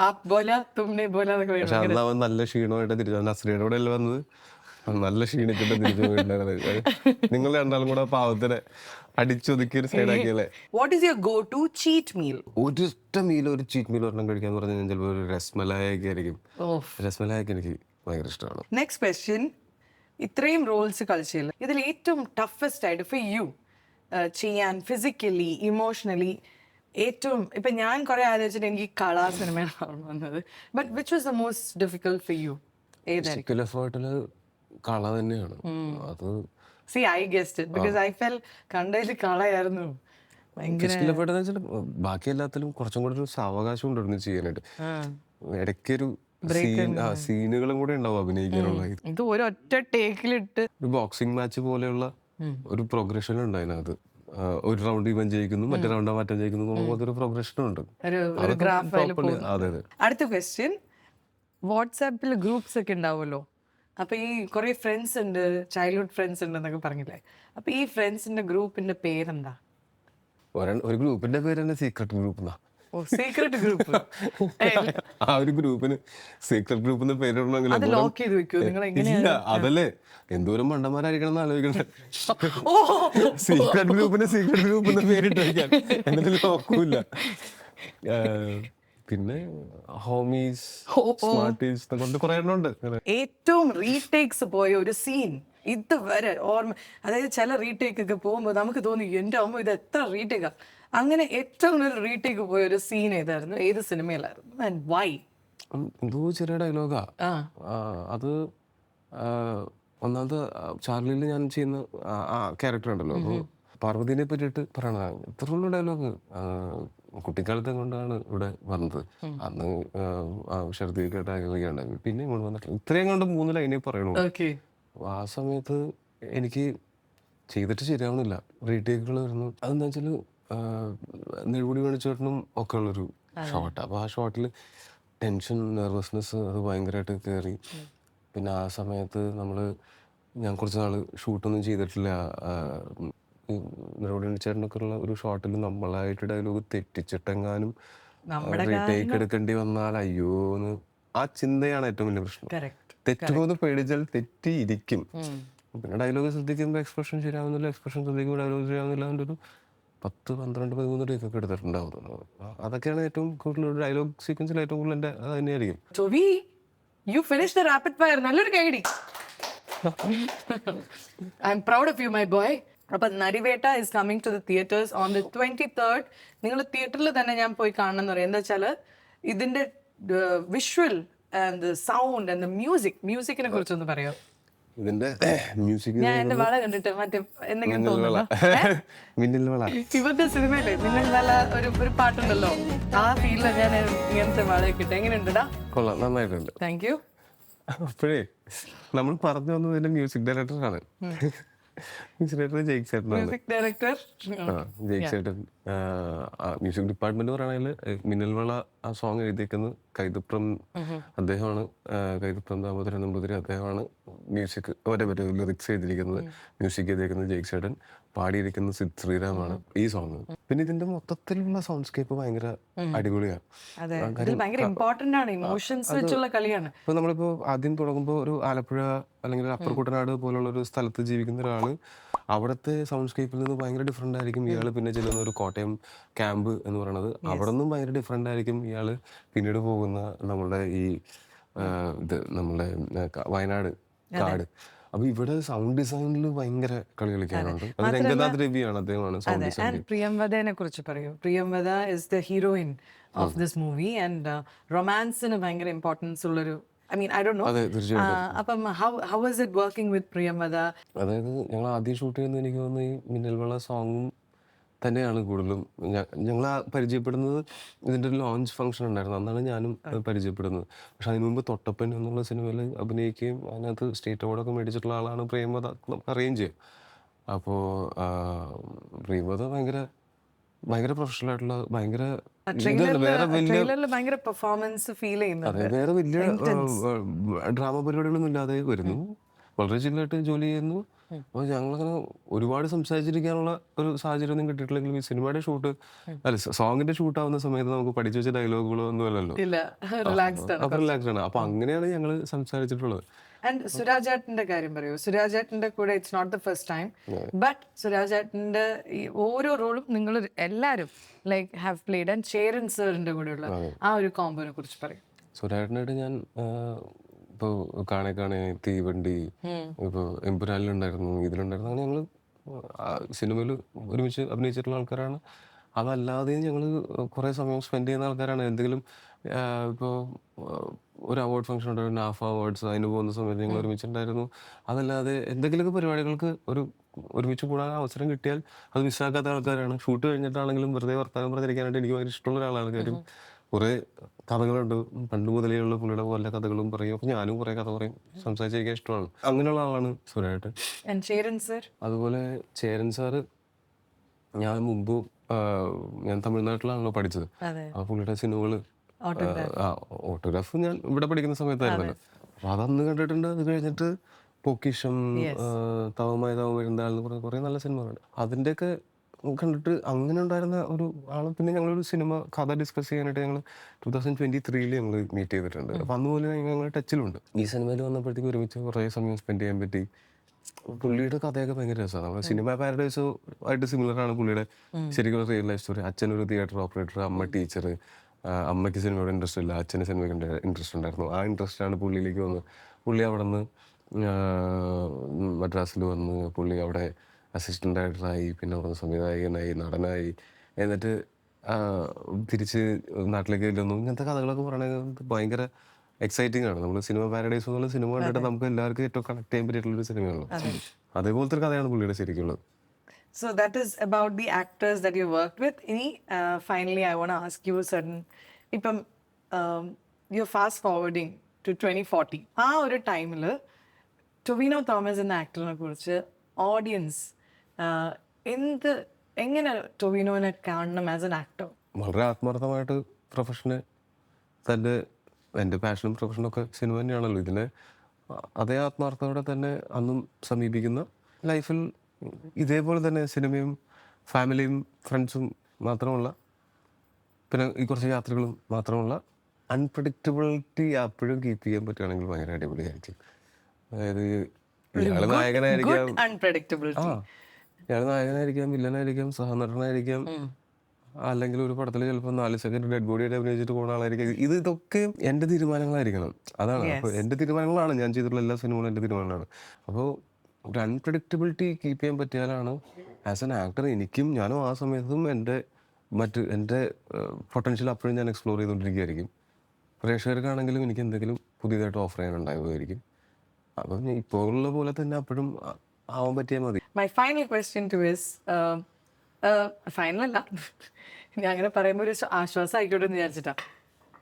ആപ് ബോല തുമ്നെ ബോല എന്നൊക്കെ. പക്ഷെ അന്ന് അവൻ നല്ല ക്ഷീണമായിട്ട് തിരിച്ചു. നസ്രിയുടെ കൂടെ അല്ലേ വന്നത്? നല്ല ക്ഷീണിച്ചിട്ട് തിരിച്ചു പോയിട്ടുണ്ടായിരുന്നത്. നിങ്ങൾ രണ്ടാളും കൂടെ പാവത്തിനെ അടിച്ചൊതുക്കി ഒരു സൈഡാക്കിയല്ലേ. What is your go to cheat meal? ഒരു ഇഷ്ട മീൽ, ഒരു ചീറ്റ് മീൽ ഒരെണ്ണം കഴിക്കാന്ന് പറഞ്ഞാൽ ചിലപ്പോൾ ഒരു രസ്മലായൊക്കെ ആയിരിക്കും. രസ്മലായൊക്കെ എനിക്ക് ഭയങ്കര ഇഷ്ടമാണ്. നെക്സ്റ്റ് ക്വസ്റ്റ്യൻ, ഇത്രയും റോൾസ് കളിച്ചില്ല, ഇതിൽ ഏറ്റവും ടഫസ്റ്റ് ആയിട്ട് ഫോർ യു ചെയ്യാൻ ഫിസിക്കലി ഇമോഷണലി ഏറ്റവും, ഇപ്പൊ ഞാൻ കുറെ ആലോചിച്ചിട്ട് എനിക്ക് കള സിനിമയാണ് വന്നത്, but which was the most difficult for you? ഏതായിരിക്കും? എഫേർട്ടില് കള തന്നെയാണ് അത്. See, I guessed it because I felt കണ്ടതിൽ കളയായിരുന്നു ഭയങ്കര. ബാക്കി എല്ലാത്തിലും കുറച്ചും കൂടെ ഒരു സാവകാശം ഉണ്ടായിരുന്നു ചെയ്യാനായിട്ട്. ഇടയ്ക്കൊരു സീനുകളും കൂടെ ഉണ്ടാവും അഭിനയിക്കാനുള്ള. ഇത് ഒരൊറ്റ ടേക്കിലിട്ട് ഒരു ബോക്സിംഗ് മാച്ച് പോലെയുള്ള ഒരു പ്രോഗ്രഷൻ ഉണ്ട് അതിനകത്ത്. ഒരു റൗണ്ട് ഇവൻ ജയിക്കുന്നു, മറ്റേ റൗണ്ട് മാറ്റം ജയിക്കുന്നു എന്നുള്ളത് ഒരു പ്രോഗ്രഷനും ഉണ്ട്. ഒരു ഗ്രാഫ് അതെ അതെ. അടുത്ത ക്വസ്റ്റ്യൻ, വാട്സാപ്പിൽ ഗ്രൂപ്പ്സ് ഒക്കെ ഉണ്ടാവുമല്ലോ. അപ്പൊ ഈ കുറെ ഫ്രണ്ട്സ് ഉണ്ട്, ചൈൽഡ്ഹുഡ് ഫ്രണ്ട്സ് ഉണ്ട് എന്നൊക്കെ പറഞ്ഞില്ലേ. അപ്പൊ ഈ ഫ്രണ്ട്സിന്റെ ഗ്രൂപ്പിന്റെ പേരെന്താ? ഒരു ഗ്രൂപ്പിന്റെ പേര് തന്നെ സീക്രട്ട് ഗ്രൂപ്പ് എന്നാ. ഓ, സീക്രട്ട് ഗ്രൂപ്പ്. ആ ഒരു ഗ്രൂപ്പിന് സീക്രട്ട് ഗ്രൂപ്പ് എന്ന് പേരിടണമെങ്കിൽ അത് ലോക്ക് ചെയ്ത് വെക്കുമോ നിങ്ങൾ? ഇല്ല, അതല്ലേ എന്തോരം മണ്ടന്മാരായിരിക്കണം എന്ന് ആലോചിക്കണേ. സീക്രട്ട് ഗ്രൂപ്പിന് സീക്രട്ട് ഗ്രൂപ്പ് എന്ന് പേരിട്ട് വയ്ക്കാൻ എന്നിട്ട് ലോക്കുമില്ല. പിന്നെ ഹോമീസ്, സ്മാർട്ടീസ് കൊണ്ട് കുറെ എണ്ണം ഉണ്ട്. ഏറ്റവും റീടേക്സ് പോയ ഒരു സീൻ ഇതുവരെ ഓർമ്മ, അതായത് ചില റീടേക്ക് ഒക്കെ പോകുമ്പോൾ നമുക്ക് തോന്നി എൻ്റെ അമ്മ ഇത് എത്ര റീടേക്കാ. അങ്ങനെ ഏറ്റവും കൂടുതൽ റീടേക്ക് പോയ ഒരു സീൻ ഏതായിരുന്നു? ഏത് സിനിമയിലായിരുന്നു? And Y? എന്തോ ചെറിയ ഡയലോഗാ അത്. ഒന്നാമത് ചാർലിയിൽ ഞാൻ ചെയ്യുന്ന ആ ക്യാരക്ടർ ഉണ്ടല്ലോ, അപ്പോൾ പാർവതിനെ പറ്റിയിട്ട് പറയണ ഇത്രയുള്ള ഡയലോഗ് കുട്ടിക്കാലത്തെ കൊണ്ടാണ് ഇവിടെ വന്നത്. അന്ന് ഷർദിയൊക്കെ ഉണ്ടായി, പിന്നെ ഇങ്ങോട്ട് വന്നിട്ടില്ല. ഇത്രയും കൊണ്ട് 3 ലൈനേ പറയണു. ആ സമയത്ത് എനിക്ക് ചെയ്തിട്ട് ശരിയാവണില്ല, റീടേക്കുകൾ വരുന്നു. അതെന്താ വെച്ചാൽ നെടുമുടി വേണിച്ചേട്ടനും ഒക്കെ ഉള്ളൊരു ഷോട്ട്. അപ്പോൾ ആ ഷോട്ടിൽ ടെൻഷൻ, നെർവസ്നെസ് അത് ഭയങ്കരമായിട്ട് കയറി. പിന്നെ ആ സമയത്ത് ഞാൻ കുറച്ച് നാൾ ഷൂട്ടൊന്നും ചെയ്തിട്ടില്ല. നെടുമുടി വേണിച്ചേട്ടനൊക്കെ ഉള്ള ഒരു ഷോട്ടിൽ നമ്മളായിട്ട് ഡയലോഗ് തെറ്റിച്ചിട്ടെങ്ങാനും റീടേക്ക് എടുക്കേണ്ടി വന്നാൽ അയ്യോന്ന് ആ ചിന്തയാണ് ഏറ്റവും വലിയ പ്രശ്നം. തെറ്റുമെന്ന് പേടിച്ചാൽ തെറ്റിയിരിക്കും. പിന്നെ ഡയലോഗ് ശ്രദ്ധിക്കുമ്പോൾ എക്സ്പ്രഷൻ ശരിയാവുന്നില്ല, എക്സ്പ്രഷൻ ശ്രദ്ധിക്കുമ്പോൾ ഡയലോഗ് ശരിയാവുന്നില്ല. അതിൻ്റെ ഒരു 10, 12, 13 ടേക്കൊക്കെ എടുത്തിട്ടുണ്ടാവുന്നു. അതൊക്കെയാണ് ഏറ്റവും കൂടുതൽ ഡയലോഗ് സീക്വൻസിൽ ഏറ്റവും കൂടുതൽ എൻ്റെ അത് തന്നെയായിരിക്കും. ടോവി, you finished the rapid fire. നല്ലൊരു കൈയടി. I'm proud of you, my boy. അപ്പോൾ Narivetta is coming to the theatres on the 23rd. നിങ്ങൾ തിയേറ്ററിൽ തന്നെ ഞാൻ പോയി കാണണം എന്ന് പറയും. എന്താ വെച്ചാൽ ഇതിൻ്റെ visual and the sound and the മ്യൂസിക്കിനെ കുറിച്ചൊന്ന് പറയാം. ഇതിന്റെ മ്യൂസിക് ഞാൻ എന്റെ വള കണ്ടിട്ട് മറ്റേ എന്തെങ്കിലും തോന്നുന്നു. മിന്നൽ വള ഇവരുടെ സിനിമയിലെ മിന്നൽ വള ഒരു പാട്ടുണ്ടല്ലോ, ആ ഫീലില് ഞാൻ ഇങ്ങനത്തെ വളയൊക്കെ ഇട്ട്. എങ്ങനെയുണ്ടാ? കൊള്ളാം, നന്നായിട്ടുണ്ട്. Thank you. അപ്പോഴേ നമ്മൾ പറഞ്ഞു വന്നത് ഇതിന്റെ മ്യൂസിക് ഡയറക്ടറാണ്. മ്യൂസിക് ഡയറക്ടർ ജെയ്ക് ചേട്ടനാണ്. മ്യൂസിക് ഡയറക്ടർ ജെയ്ക് ചേട്ടൻ. മ്യൂസിക് ഡിപ്പാർട്ട്മെന്റ് പറയുകയാണെങ്കിൽ മിന്നൽ വള ആ സോങ് എഴുതിയേക്കുന്നത് കൈതപ്രം അദ്ദേഹമാണ്. കൈതപ്രം ദാമോദരൻ നമ്പൂതിരി അദ്ദേഹമാണ് മ്യൂസിക് ലിറിക്സ് എഴുതിയിരിക്കുന്നത്. മ്യൂസിക് ചെയ്തിരിക്കുന്നത് ജെയ്ക് ചേട്ടൻ, പാടിയിരിക്കുന്നത് സിദ് ശ്രീറാമാണ് ഈ സോങ്. പിന്നെ ഇതിന്റെ മൊത്തത്തിലുള്ള സൗണ്ട്സ്കേപ്പ് ഭയങ്കര അടിപൊളിയാണ്. ഇമ്പോർട്ടന്റ് ആണ്, ഇമോഷൻസ് വെച്ചുള്ള കളിയാണ്. ഇപ്പൊ നമ്മളിപ്പോ ആദ്യം തുടങ്ങുമ്പോൾ ഒരു ആലപ്പുഴ അല്ലെങ്കിൽ അപ്പർ കുട്ടനാട് പോലുള്ള ഒരു സ്ഥലത്ത് ജീവിക്കുന്ന ഒരാള് അവിടുത്തെ സൗണ്ട്സ്കേപ്പിൽ നിന്ന് ഭയങ്കര ഡിഫറെന്റ് ആയിരിക്കും ഇയാള് പിന്നെ ചെല്ലുന്ന ഒരു കോട്ടയം ക്യാമ്പ് എന്ന് പറയുന്നത്. അവിടെ നിന്നും ഭയങ്കര ഡിഫറെന്റ് ആയിരിക്കും ഇയാള് പിന്നീട് പോകുന്ന നമ്മുടെ ഈ നമ്മുടെ വയനാട് കാട്. അപ്പൊ ഇവിടെ സൗണ്ട് ഡിസൈനിൽ ഭയങ്കര കളി കളിക്കാനുണ്ട്. അത് രംഗനാഥ് രവിയാണ്, അദ്ദേഹമാണ് സൗണ്ട് ഡിസൈൻ. പ്രിയംവദനെ കുറിച്ച് പറയൂ. Priyamvada is the heroine of this movie and റൊമാൻസിന് ഭയങ്കര ഇമ്പോർട്ടൻസ് ഉള്ളൊരു, I mean, I don't know. അതെ, തീർച്ചയായിട്ടും. അപ്പം how was it working with Priyamvada? അതായത് ഞങ്ങൾ ആദ്യം ഷൂട്ട് ചെയ്യുന്നത് എനിക്ക് തോന്നുന്നു ഈ മിന്നൽ വള സോങ്ങും തന്നെയാണ് കൂടുതലും. ഞങ്ങൾ പരിചയപ്പെടുന്നത് ഇതിൻ്റെ ഒരു ലോഞ്ച് ഫംഗ്ഷൻ ഉണ്ടായിരുന്നു, അന്നാണ് ഞാനും പരിചയപ്പെടുന്നത്. പക്ഷെ അതിനു മുമ്പ് തൊട്ടപ്പൻ എന്നുള്ള സിനിമയിൽ അഭിനയിക്കുകയും അതിനകത്ത് സ്റ്റേറ്റ് അവാർഡൊക്കെ മേടിച്ചിട്ടുള്ള ആളാണ് പ്രിയംവദ, അറേഞ്ച് ചെയ്യും. അപ്പോൾ പ്രിയംവദ ഭയങ്കര പ്രൊഫഷണൽ ആയിട്ടുള്ള ഭയങ്കര ഭയങ്കര പെർഫോമൻസ് ഫീൽ ചെയ്യുന്നത്. വേറെ വലിയ ഡ്രാമ പരിപാടികളൊന്നും ഇല്ലാതെ വരുന്നു, വളരെ ചില്ലായിട്ട് ജോലി ചെയ്യുന്നു. അപ്പോൾ ഞങ്ങളങ്ങനെ ഒരുപാട് സംസാരിച്ചിരിക്കാനുള്ള ഒരു സാഹചര്യം ഒന്നും കിട്ടിയിട്ടില്ലെങ്കിലും ഈ സിനിമയുടെ ഷൂട്ട് അല്ല സോങ്ങിന്റെ ഷൂട്ട് ആവുന്ന സമയത്ത് നമുക്ക് പഠിച്ചു വെച്ച ഡയലോഗുകളോ ഒന്നും അല്ലല്ലോ, അപ്പൊ റിലാക്സ്ഡ് ആണ്. അപ്പൊ അങ്ങനെയാണ് ഞങ്ങൾ സംസാരിച്ചിട്ടുള്ളത്. ആൻഡ് സുരാജ് ഏട്ടന്റെ കാര്യം പറയൂ. സുരാജ് ഏട്ടന്റെ കൂടെ it's not the first time, but Suraj ഏട്ടന്റെ ഈ ഓരോ റോളും നിങ്ങൾ എല്ലാവരും like have played. And Cheran സാറിന്റെ കൂടെയുള്ള ആ ഒരു കോംബോനെ കുറിച്ച് പറയും. സുരാജേട്ടനായിട്ട് ഞാൻ ഇപ്പോൾ കാണെ തീവണ്ടി, ഇപ്പോൾ എമ്പുരാനിലുണ്ടായിരുന്നു, ഇതിലുണ്ടായിരുന്നു. അങ്ങനെ ഞങ്ങൾ സിനിമയിൽ ഒരുമിച്ച് അഭിനയിച്ചിട്ടുള്ള ആൾക്കാരാണ്. അതല്ലാതെയും ഞങ്ങൾ കുറേ സമയം സ്പെൻഡ് ചെയ്യുന്ന ആൾക്കാരാണ്. എന്തെങ്കിലും ഇപ്പോൾ ഒരു അവാർഡ് ഫംഗ്ഷൻ ഉണ്ടായിരുന്നു, നാഫ അവാർഡ്സ്, അതിന് പോകുന്ന സമയത്ത് ഞങ്ങൾ ഒരുമിച്ചുണ്ടായിരുന്നു. അതല്ലാതെ എന്തെങ്കിലുമൊക്കെ പരിപാടികൾക്ക് ഒരുമിച്ച് കൂടാൻ അവസരം കിട്ടിയാൽ അത് മിസ്സാക്കാത്ത ആൾക്കാരാണ്. ഷൂട്ട് കഴിഞ്ഞിട്ടാണെങ്കിലും വെറുതെ വർത്താനം പറഞ്ഞിരിക്കാനായിട്ട് എനിക്ക് ഭയങ്കര ഇഷ്ടമുള്ള ഒരാളാണ്. കാര്യം കുറേ കഥകളുണ്ട്, പണ്ട് മുതലേ ഉള്ള പുള്ളിയുടെ പോലെ കഥകളും പറയും. അപ്പോൾ ഞാനും കുറേ കഥ പറയും, സംസാരിച്ചിരിക്കാൻ ഇഷ്ടമാണ്. അങ്ങനെയുള്ള ആളാണ് സുരേട്ടൻ. And Cheran sir? അതുപോലെ ചേരൻ സാറ് ഞാൻ മുമ്പ് ഞാൻ തമിഴ്നാട്ടിലാണല്ലോ പഠിച്ചത്. അതെ. ആ പുള്ളിയുടെ സിനിമകൾ ഓട്ടോഗ്രാഫ് ഞാൻ ഇവിടെ പഠിക്കുന്ന സമയത്തായിരുന്നല്ലോ. അപ്പോൾ അതന്ന് കണ്ടിട്ടുണ്ട്. അത് കഴിഞ്ഞിട്ട് പൊക്കിഷം, തവമായി തവ വരുന്ന എന്ന് പറഞ്ഞ കുറേ നല്ല സിനിമകളുണ്ട്. അതിൻ്റെയൊക്കെ കണ്ടിട്ട് അങ്ങനെ ഉണ്ടായിരുന്ന ഒരു ആൾ. പിന്നെ ഞങ്ങളൊരു സിനിമ കഥ ഡിസ്കസ് ചെയ്യാനായിട്ട് ഞങ്ങൾ 2023 ഞങ്ങൾ മീറ്റ് ചെയ്തിട്ടുണ്ട്. അപ്പം അന്ന് പോലെ ഞങ്ങൾ ടച്ചിലുണ്ട്. ഈ സിനിമയിൽ വന്നപ്പോഴത്തേക്ക് ഒരുമിച്ച് കുറേ സമയം സ്പെൻഡ് ചെയ്യാൻ പറ്റി. പുള്ളിയുടെ കഥയൊക്കെ ഭയങ്കര രസമാണ്. നമ്മുടെ സിനിമ പാരഡൈസോ ആയിട്ട് സിമിലർ ആണ് പുള്ളിയുടെ ശരിക്കും റിയൽ ലൈഫ് സ്റ്റോറി. അച്ഛനൊരു തിയേറ്റർ ഓപ്പറേറ്റർ, അമ്മ ടീച്ചർ. അമ്മയ്ക്ക് സിനിമയോട് ഇൻട്രസ്റ്റ് ഇല്ല, അച്ഛന് സിനിമയ്ക്ക് ഇൻട്രസ്റ്റ് ഉണ്ടായിരുന്നു. ആ ഇൻട്രസ്റ്റാണ് പുള്ളിയിലേക്ക് വന്നത്. പുള്ളി അവിടെ നിന്ന് മദ്രാസിൽ വന്ന് പുള്ളി അവിടെ അസിസ്റ്റൻ്റ് ഡയറക്ടറായി, പിന്നെ അവിടെ സംവിധായകനായി, നടനായി. എന്നിട്ട് തിരിച്ച് നാട്ടിലേക്ക് ചെല്ലുന്നു. ഇങ്ങനത്തെ കഥകളൊക്കെ പറയണത് ഭയങ്കര എക്സൈറ്റിംഗ് ആണ്. നമ്മൾ സിനിമ പാരഡൈസ് എന്നുള്ള സിനിമ കണ്ടിട്ട് നമുക്ക് എല്ലാവർക്കും ഏറ്റവും കണക്ട് ചെയ്യാൻ പറ്റിയിട്ടുള്ളൊരു സിനിമയാണല്ലോ. അതേപോലത്തെ ഒരു കഥയാണ് പുള്ളിയുടെ ശരിക്കുള്ളത്. So that is about the actors that you worked with. Finally, I want to ask you certain. Ipam, you're fast forwarding to 2040. ആ ഒരു ടൈമിൽ ടൊവിനോ തോമസ് എന്ന ആക്ടറിനെ കുറിച്ച് ഓഡിയൻസ് എങ്ങനെ ടൊവിനോനെ കാണണം ആസ് എൻ ആക്ടർ? വളരെ ആത്മാർത്ഥമായിട്ട് പ്രൊഫഷനെ എൻ്റെ പാഷനും പ്രൊഫഷനും ഒക്കെ സിനിമ തന്നെയാണല്ലോ. ഇതിനെ അതേ ആത്മാർത്ഥതയോടെ തന്നെ അന്നും സമീപിക്കുന്ന, ലൈഫിൽ ഇതേപോലെ തന്നെ സിനിമയും ഫാമിലിയും ഫ്രണ്ട്സും മാത്രമുള്ള, പിന്നെ ഈ കുറച്ച് യാത്രകളും മാത്രമുള്ള അൺപ്രഡിക്റ്റബിലിറ്റി അപ്പോഴും കീപ്പ് ചെയ്യാൻ പറ്റുകയാണെങ്കിൽ ഭയങ്കര അടിപൊളിയായിരിക്കും. അതായത് ഇയാൾ നായകനായിരിക്കാം, ഇയാൾ നായകനായിരിക്കാം, വില്ലനായിരിക്കാം, സഹനടനായിരിക്കാം, അല്ലെങ്കിൽ ഒരു പടത്തിൽ ചിലപ്പോൾ 4 സെക്കൻഡ് ഡെഡ് ബോഡിയായിട്ട് അഭിനയിച്ചിട്ട് പോകുന്ന ആളായിരിക്കും. ഇതൊക്കെ എൻ്റെ തീരുമാനങ്ങളായിരിക്കണം. അതാണ്. അപ്പോൾ എൻ്റെ തീരുമാനങ്ങളാണ്, ഞാൻ ചെയ്തിട്ടുള്ള എല്ലാ സിനിമകളും എൻ്റെ തീരുമാനങ്ങളാണ്. അപ്പോൾ ഒരു അൺപ്രഡിക്റ്റബിലിറ്റി കീപ്പ് ചെയ്യാൻ പറ്റിയാലാണ് ആസ് എൻ ആക്ടർ ഞാനും ആ സമയത്തും എൻ്റെ പൊട്ടൻഷ്യൽ അപ്പോഴും ഞാൻ എക്സ്പ്ലോർ ചെയ്തുകൊണ്ടിരിക്കുകയായിരിക്കും. പ്രേക്ഷകർക്കാണെങ്കിലും എനിക്ക് എന്തെങ്കിലും പുതിയതായിട്ട് ഓഫർ ചെയ്യാനുണ്ടാകുമായിരിക്കും. അപ്പം ഇപ്പോൾ ഉള്ള പോലെ തന്നെ അപ്പോഴും ആവാൻ പറ്റിയാൽ മതി. My final question to is, ഫൈനലല്ല, ഞാൻ അങ്ങനെ പറയുമ്പോൾ ഒരു ആശ്വാസം ആയിക്കോട്ടെ എന്ന് വിചാരിച്ചിട്ടാ.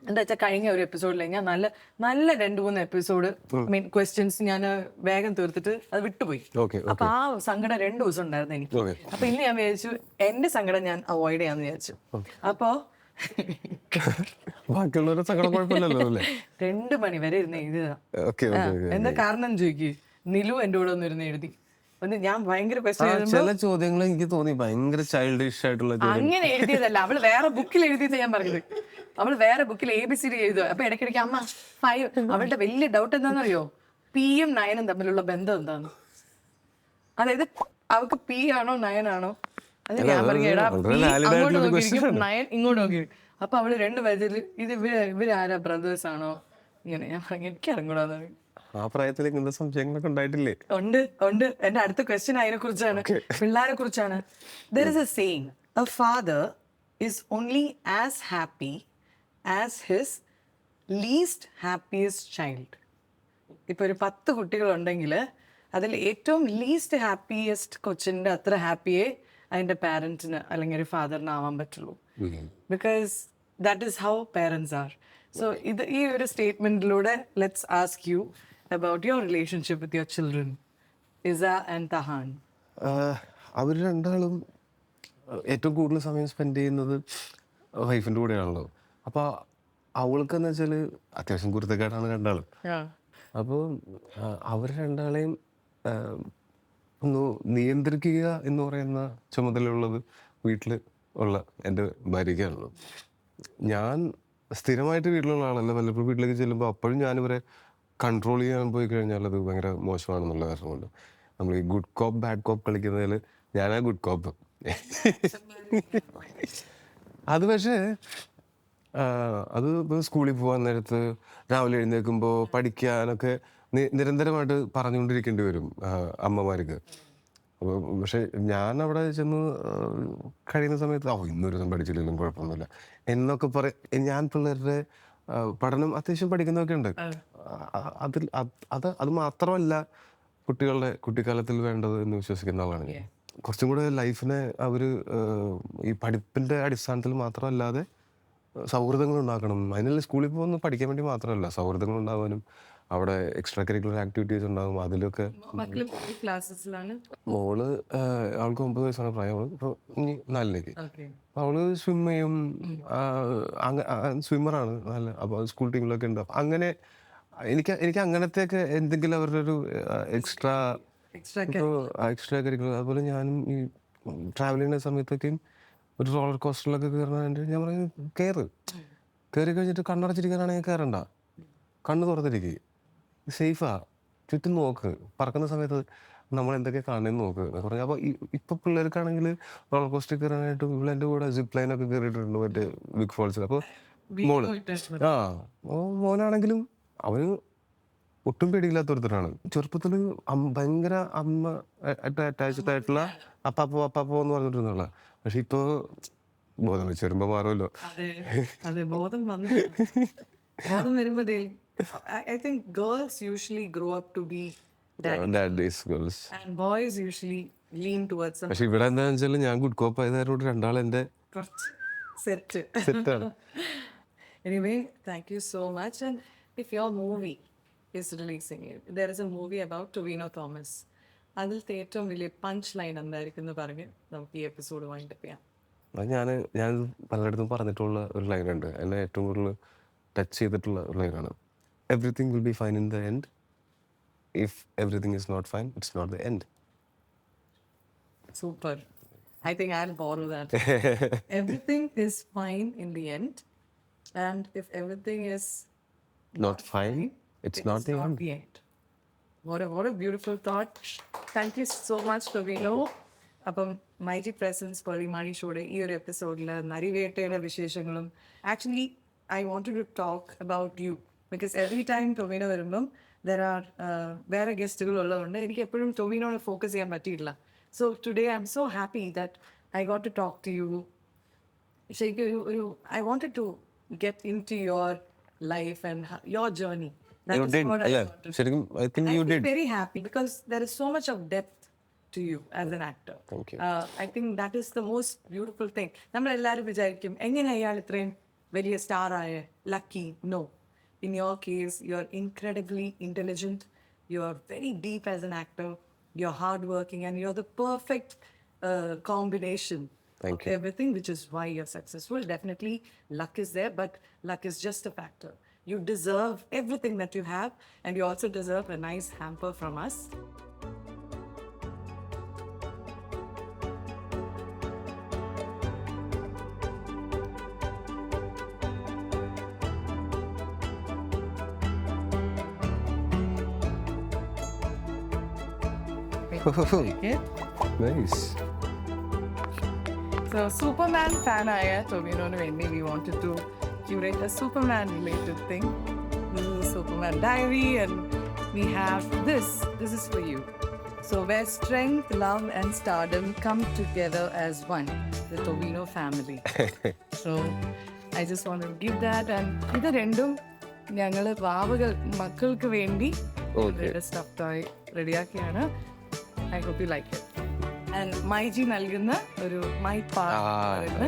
എന്താ വെച്ചാൽ കഴിഞ്ഞ ഒരു എപ്പിസോഡിൽ ഞാൻ നല്ല 2-3 എപ്പിസോഡ് ക്വസ്റ്റ്യൻസ് ഞാൻ വേഗം തീർത്തിട്ട് അത് വിട്ടുപോയി. അപ്പൊ ആ സങ്കടം 2 ദിവസം ഉണ്ടായിരുന്നു എനിക്ക്. അപ്പൊ ഇന്ന് ഞാൻ വിചാരിച്ചു എന്റെ സങ്കടം ഞാൻ അവോയ്ഡ് ചെയ്യാന്ന് വിചാരിച്ചു. അപ്പോ ബാക്കിയുള്ളവരുടെ സങ്കടം കുഴപ്പമില്ലല്ലോ അല്ലേ? 2 മണി വരെ ഇരുന്ന് എഴുതിയതാ. എന്താ കാരണം ചോദിക്കൂ. നിലു എന്റെ കൂടെ ഒന്നിരുന്ന് എഴുതി. ഞാൻ ഭയങ്കര ചില ചോദ്യങ്ങൾ എനിക്ക് തോന്നി ഭയങ്കര ചൈൽഡിഷ് ആയിട്ടുള്ള. അങ്ങനെ എഴുതിയതല്ല, അവള് വേറെ ബുക്കിൽ എഴുതിയത് ഞാൻ പറഞ്ഞത്. അവള് വേറെ ബുക്കിൽ ABCD എഴുതുക. അപ്പൊ ഇടയ്ക്കിടയ്ക്ക് അമ്മ 5. അവളുടെ വലിയ ഡൗട്ട് എന്താണെന്നറിയോ, P-യും 9-ഉം തമ്മിലുള്ള ബന്ധം എന്താന്ന്. അതായത് അവൾക്ക് P ആണോ 9 ആണോ? അത് ഞാൻ പറഞ്ഞാ അങ്ങോട്ട് നോക്കിയിരിക്കും, 9 ഇങ്ങോട്ട് നോക്കി. അപ്പൊ അവള് 2 വയസ്സിൽ ഇവരാരാ ബ്രദേഴ്സ് ആണോ ഇങ്ങനെ. ഞാൻ പറഞ്ഞു എനിക്ക് അറിഞ്ഞൂടാന്ന് പറയും. ആ പ്രായത്തിൽ ഇങ്ങനത്തെ സംശയങ്ങളൊക്കെ ഉണ്ടായിട്ടില്ലേ? ഉണ്ട്. എന്റെ അടുത്ത ക്വസ്റ്റ്യൻ അതിനെ കുറിച്ചാണ്, പിള്ളേരെ കുറിച്ചാണ്. There is a saying, a father is only as happy as his least happiest child. ഇപ്പൊ ഒരു 10 കുട്ടികളുണ്ടെങ്കിൽ അതിൽ ഏറ്റവും ലീസ്റ്റ് ഹാപ്പിയസ്റ്റ് കൊച്ചിൻ്റെ അത്ര ഹാപ്പിയേ അതിൻ്റെ പാരൻറ്റിന് അല്ലെങ്കിൽ ഒരു ഫാദറിന് ആവാൻ പറ്റുള്ളൂ. Because that is how parents are. So ഈ ഒരു സ്റ്റേറ്റ്മെന്റിലൂടെ let's ask you about your relationship with your children, Iza and Tahan. അവർ രണ്ടാളും ഏറ്റവും കൂടുതൽ സമയം സ്പെൻഡ് ചെയ്യുന്നത് വൈഫിൻ്റെ കൂടെയാണല്ലോ. അപ്പോൾ അവൾക്കെന്ന് വെച്ചാൽ അത്യാവശ്യം കുരുത്തക്കേടാണ് രണ്ടാളും. അപ്പോൾ അവർ രണ്ടാളെയും ഒന്ന് നിയന്ത്രിക്കുക എന്ന് പറയുന്ന ചുമതലയുള്ളത് വീട്ടിൽ ഉള്ള എൻ്റെ ഭാര്യയ്ക്കാണല്ലോ. ഞാൻ സ്ഥിരമായിട്ട് വീട്ടിലുള്ള ആളല്ല. വല്ലപ്പോഴും വീട്ടിലേക്ക് ചെല്ലുമ്പോൾ അപ്പോഴും ഞാനിവരെ കൺട്രോൾ ചെയ്യാൻ പോയി കഴിഞ്ഞാൽ അത് ഭയങ്കര മോശമാണെന്നുള്ള കാരണം കൊണ്ട് നമ്മൾ ഈ ഗുഡ് കോപ്പ് ബാഡ് കോപ്പ് കളിക്കുന്നതിൽ ഞാനാ ഗുഡ് കോപ്പ്. അത് പക്ഷേ അത് സ്കൂളിൽ പോകാൻ നേരത്ത് രാവിലെ എഴുന്നേൽക്കുമ്പോൾ പഠിക്കാനൊക്കെ നിരന്തരമായിട്ട് പറഞ്ഞുകൊണ്ടിരിക്കേണ്ടി വരും അമ്മമാർക്ക്. അപ്പോൾ പക്ഷെ ഞാൻ അവിടെ ചെന്ന് കഴിയുന്ന സമയത്ത് ഇന്നൊരു ദിവസം പഠിച്ചില്ലെങ്കിലും കുഴപ്പമൊന്നുമില്ല എന്നൊക്കെ ഞാൻ പിള്ളേരുടെ പഠനം അത്യാവശ്യം പഠിക്കുന്നതൊക്കെ ഉണ്ട്. അത് മാത്രമല്ല കുട്ടികളുടെ കുട്ടിക്കാലത്തിൽ വേണ്ടത് എന്ന് വിശ്വസിക്കുന്ന ആളാണ് ഞാൻ. കുറച്ചും കൂടെ ലൈഫിനെ അവർ ഈ പഠിപ്പിൻ്റെ അടിസ്ഥാനത്തിൽ മാത്രമല്ലാതെ സൗഹൃദങ്ങൾ ഉണ്ടാക്കണം. അതിനുള്ള സ്കൂളിൽ പോകുന്ന പഠിക്കാൻ വേണ്ടി മാത്രമല്ല, സൗഹൃദങ്ങൾ ഉണ്ടാകാനും അവിടെ എക്സ്ട്രാ കരിക്കുലർ ആക്ടിവിറ്റീസ് ഉണ്ടാകും. അതിലൊക്കെ മക്കളും ക്ലാസ്സസിലാണ്. മോള് അവൾക്ക് 9 വയസ്സാണ് പ്രായം. അവള് ഇപ്പോൾ ഇനി 4ലേക്ക്. ഓക്കെ. അപ്പോൾ അവള് സ്വിം ചെയ്യും. സ്വിമ്മറാണ് നല്ല. അപ്പോൾ സ്കൂൾ ടീമിലൊക്കെ ഉണ്ട്. അപ്പം അങ്ങനെ എനിക്ക് അങ്ങനത്തെയൊക്കെ എന്തെങ്കിലും അവരുടെ ഒരു എക്സ്ട്രാ കരിക്കുലർ. അതുപോലെ ഞാനും ഈ ട്രാവൽ ചെയ്യുന്ന സമയത്തൊക്കെയും ഒരു റോളർ കോസ്റ്ററിലൊക്കെ കയറുന്നതിൻ്റെ ഞാൻ പറയും കയറി കഴിഞ്ഞിട്ട് കണ്ണടച്ചിരിക്കാനാണെങ്കിൽ കയറണ്ട, കണ്ണ് തുറന്നിരിക്കുക, സേഫാ, ചുറ്റും നോക്ക്, പറക്കുന്ന സമയത്ത് നമ്മൾ എന്തൊക്കെ കാണുന്നതെന്ന് നോക്ക് എന്നൊക്കെ പറഞ്ഞു. അപ്പോൾ ഇപ്പം പിള്ളേർക്കാണെങ്കിൽ റോളർ കോസ്റ്റർ കയറാനായിട്ടും ഇവിടെ എൻ്റെ കൂടെ സിപ്പ് ലൈനൊക്കെ കയറിയിട്ടുണ്ട് മറ്റേ ബിഗ് ഫോൾസിൽ. അപ്പോൾ മോനാണെങ്കിലും അവന് ഒട്ടും പേടിയില്ലാത്തൊരുത്തരാണ്. ചെറുപ്പത്തിൽ ഭയങ്കര അമ്മ അറ്റാച്ച്ഡ് ആയിട്ടുള്ള അപ്പാപ്പോ എന്ന് പറഞ്ഞിട്ടുള്ള. പക്ഷെ ഇപ്പോൾ ബോധം വെച്ച് വരുമ്പോൾ മാറുമല്ലോ. അതെ, ബോധം വരുമ്പോ I think girls usually grow up to be Daddy's girls. and boys usually lean towards some പക്ഷെ ഇവിടെ എന്താണെന്ന് വെച്ചാൽ ഞാൻ ഗുഡ് കോപ്പ് ആയതായതുകൊണ്ട് രണ്ടാളെൻ്റെ സെറ്റാണ്. Anyway, thank you so much. And if your movie is releasing, there is a movie about Tovino Thomas. അതിലത്തെ ഏറ്റവും വലിയ punch line എന്തായിരിക്കും എന്ന് പറഞ്ഞ് നമുക്ക് ഈ എപ്പിസോഡ് വൈൻഡപ്പ് ചെയ്യാം. അത് ഞാൻ പലയിടത്തും പറഞ്ഞിട്ടുള്ള ഒരു ലൈനുണ്ട്. എന്നെ ഏറ്റവും കൂടുതൽ ടച്ച് ചെയ്തിട്ടുള്ള ഒരു ലൈനാണ്. Everything will be fine in the end. If everything is not fine, it's not the end. Super. I think I'll borrow that. Everything is fine in the end. And if everything is Not fine, it's not the end. What a beautiful thought. Thank you so much, Tovino. അപ്പം myG presence പരിമാണി ഷോയുടെ ഈ ഒരു എപ്പിസോഡിൽ നരിവേട്ടയുടെ വിശേഷങ്ങളും actually I wanted to talk about you because every time Tovino വരുമ്പം വേറെ ഗസ്റ്റുകൾ ഉള്ളതുകൊണ്ട് എനിക്ക് എപ്പോഴും ടൊവിനോട് ഫോക്കസ് ചെയ്യാൻ പറ്റിയിട്ടില്ല. So today I'm so happy that I got to talk to you. ശരിക്കും ഒരു I wanted to get into your life and your journey. You did. Yeah. I think you did. I'm very happy because there is so much of depth to you as an actor. Thank you. I think that is the most beautiful thing. നമ്മളെല്ലാവരും വിചാരിക്കും എങ്ങനെ അയാൾ ഇത്രയും വലിയ star ആയ lucky. No. In your case, you're incredibly intelligent. You're very deep as an actor. You're hardworking and you're the perfect combination Thank of you. everything, which is why you're successful. Definitely luck is there, but luck is just a factor. You deserve everything that you have, and you also deserve a nice hamper from us. Okay. Nice. So Superman fan ആയ ടൊവിനോന് വേണ്ടി we wanted to curate a Superman related thing. This is a Superman diary and we have this is for you. So where strength, love and stardom come together as one, the Tovino family. So I just want to give that and ഇത് രണ്ടും ഞങ്ങള് മക്കൾക്ക് വേണ്ടി stuff toy റെഡിയാക്കിയാണ്. I hope you like it. And myG നൽകുന്ന ഒരു my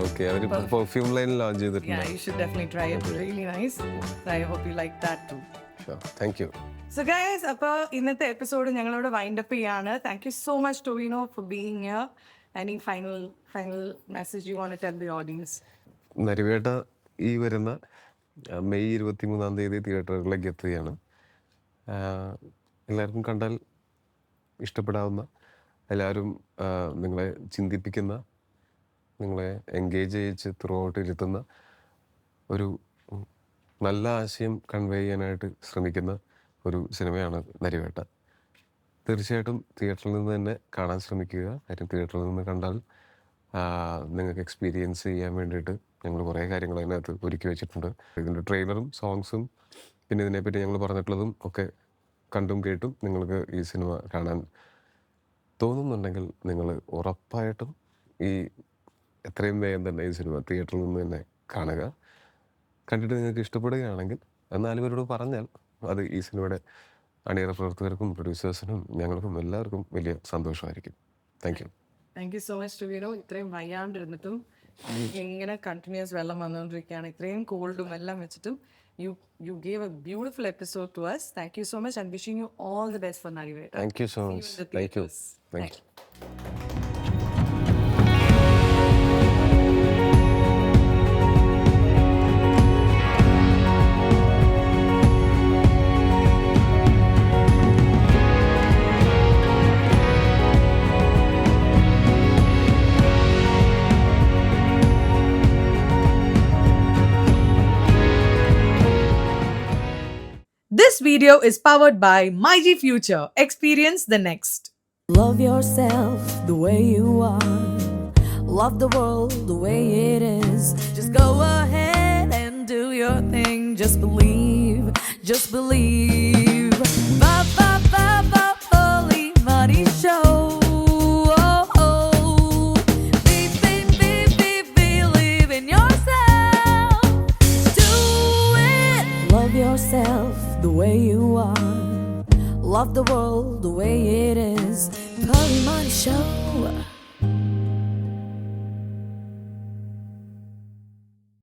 Okay. അവര് perfume line launch ചെയ്തിട്ടുണ്ട്. Yeah, you should definitely try it. Really nice. So I hope you like that too. Sure. Thank you. So guys, അപ്പോൾ ഇന്നത്തെ episode ഞങ്ങളോട് wind up ചെയ്യാണ്. Thank you so much Tovino for being here. Any final message you want to tell the audience? Narivetta ഈ വരുന്ന May 23-ാം തീയതി തിയേറ്ററുകളിലേക്ക് എത്തുകയാണ്. എല്ലാവർക്കും കണ്ടാൽ ഇഷ്ടപ്പെടാവുന്ന, എല്ലാവരും നിങ്ങളെ ചിന്തിപ്പിക്കുന്ന, നിങ്ങളെ എൻഗേജ് ചെയ്യിച്ച് ത്രൂ ഔട്ട് ഇരുത്തുന്ന ഒരു നല്ല ആശയം കൺവേ ചെയ്യാനായിട്ട് ശ്രമിക്കുന്ന ഒരു സിനിമയാണ് നരിവേട്ട. തീർച്ചയായിട്ടും തിയേറ്ററിൽ നിന്ന് തന്നെ കാണാൻ ശ്രമിക്കുക. കാര്യം തിയേറ്ററിൽ നിന്ന് കണ്ടാൽ നിങ്ങൾക്ക് എക്സ്പീരിയൻസ് ചെയ്യാൻ വേണ്ടിയിട്ട് ഞങ്ങൾ കുറേ കാര്യങ്ങൾ അതിനകത്ത് ഒരുക്കി വെച്ചിട്ടുണ്ട്. ഇതിൻ്റെ ട്രെയിലറും സോങ്സും പിന്നെ ഇതിനെപ്പറ്റി ഞങ്ങൾ പറഞ്ഞിട്ടുള്ളതും ഒക്കെ കണ്ടും കേട്ടും നിങ്ങൾക്ക് ഈ സിനിമ കാണാൻ തോന്നുന്നുണ്ടെങ്കിൽ നിങ്ങൾ ഉറപ്പായിട്ടും ഈ എത്രയും വേഗം തന്നെ ഈ സിനിമ തിയേറ്ററിൽ നിന്ന് തന്നെ കാണുക. കണ്ടിട്ട് നിങ്ങൾക്ക് ഇഷ്ടപ്പെടുകയാണെങ്കിൽ നാലുപേരോട് പറഞ്ഞാൽ അത് ഈ സിനിമയുടെ അണിയറ പ്രവർത്തകർക്കും പ്രൊഡ്യൂസേഴ്സിനും ഞങ്ങൾക്കും എല്ലാവർക്കും വലിയ സന്തോഷമായിരിക്കും. Thank you. Thank you so much Tovino. ഇത്രയും വയ്യാണ്ടിരുന്നിട്ടും ഇങ്ങനെ കണ്ടിന്യൂസ് വെള്ളം വന്നുകൊണ്ടിരിക്കുകയാണ്, ഇത്രയും കോൾഡും എല്ലാം വെച്ചിട്ടും you gave a beautiful episode to us. Thank you so much and wishing you all the best for Nariveta. Thank you so much. Thank U. Thank you. This video is powered by MyG Future. Experience the next. Love yourself the way you are. Love the world the way it is. Just go ahead and do your thing. Just believe, just believe. Ba ba ba ba holy money show. Oh, oh. Believe in yourself. Do it. Love yourself the way you are. Love the world the way it is. Holy money show.